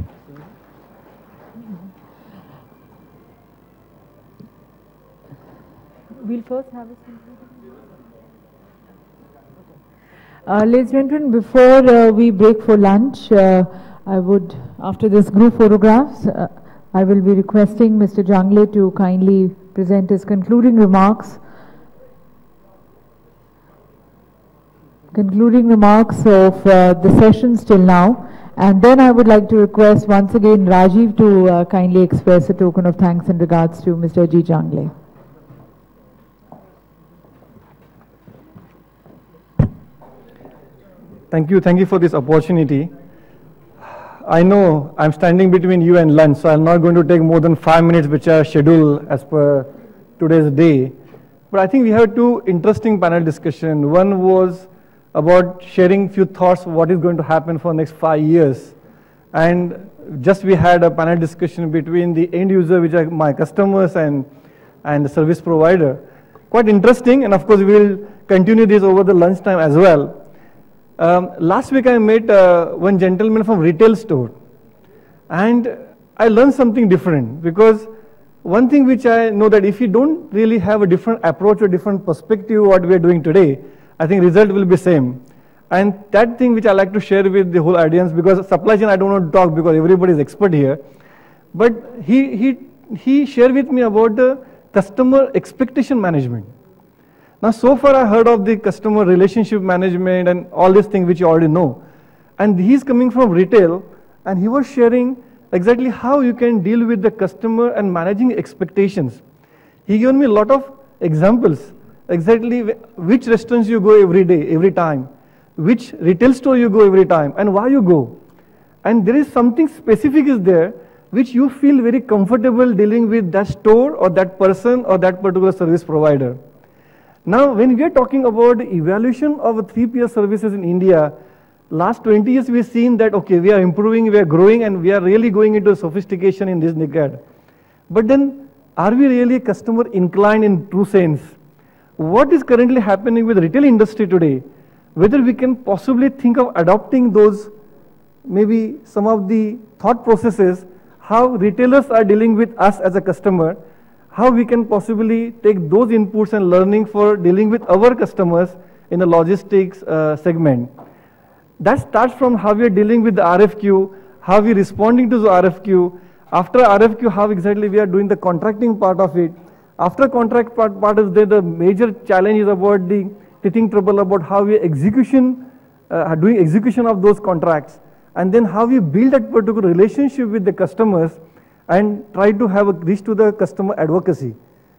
We'll first have a ladies and gentlemen, before we break for lunch, I would, after this group photographs, I will be requesting Mr. Jangle to kindly present his concluding remarks. Of the sessions till now, and then I would like to request once again Rajiv to kindly express a token of thanks and regards to Mr. Ajit Jangle. Thank you for this opportunity. I know I'm standing between you and lunch, so I'm not going to take more than 5 minutes, which are scheduled as per today's day. But I think we have two interesting panel discussions. One was about sharing few thoughts what is going to happen for next 5 years. And just we had a panel discussion between the end user, which are my customers, and the service provider. Quite interesting, and of course we will continue this over the lunchtime as well. Last week I met one gentleman from retail store, and I learned something different, because one thing which I know that if you don't really have a different approach or different perspective what we are doing today, I think result will be same. And that thing which I like to share with the whole audience, because supply chain I don't want to talk because everybody is expert here, but he shared with me about the customer expectation management. Now so far I heard of the customer relationship management and all these things which you already know, and he's coming from retail, and he was sharing exactly how you can deal with the customer and managing expectations. He gave me a lot of examples. Exactly which restaurants you go every day, every time, which retail store you go every time, and why you go. And there is something specific is there which you feel very comfortable dealing with that store or that person or that particular service provider. Now when we are talking about the evaluation of 3PL services in India, last 20 years we have seen that okay, we are improving, we are growing, and we are really going into sophistication in this decade. But then are we really customer inclined in true sense? What is currently happening with the retail industry today, whether we can possibly think of adopting those, maybe some of the thought processes, how retailers are dealing with us as a customer, how we can possibly take those inputs and learning for dealing with our customers in the logistics segment. That starts from how we are dealing with the RFQ, how we are responding to the RFQ, after RFQ, how exactly we are doing the contracting part of it. After contract part is there, the major challenge is about the teething trouble about how we are doing execution of those contracts, and then how we build that particular relationship with the customers and try to have a reach to the customer advocacy,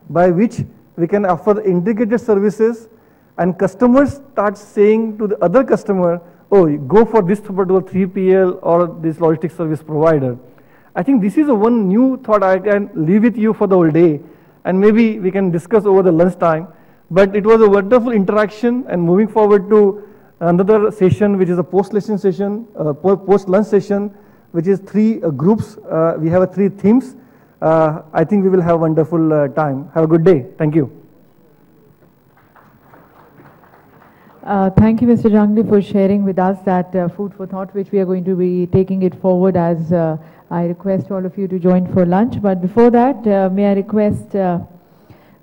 by which we can offer integrated services, and customers start saying to the other customer, oh, go for this particular 3PL or this logistics service provider. I think this is a one new thought I can leave with you for the whole day, and maybe we can discuss over the lunchtime. But it was a wonderful interaction, and moving forward to another session, which is a post-lunch session, which is 3 groups. We have 3 themes. I think we will have a wonderful time. Have a good day. Thank you. Thank you, Mr. Jangle, for sharing with us that food for thought, which we are going to be taking it forward as I request all of you to join for lunch. But before that, may I request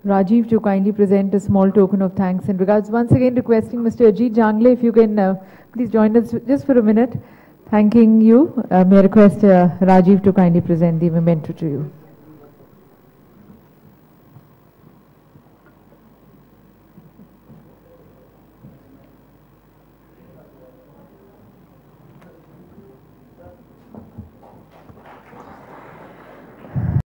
Rajiv to kindly present a small token of thanks and regards. Once again requesting Mr. Ajit Jangle, if you can please join us just for a minute. Thanking you. May I request Rajiv to kindly present the memento to you.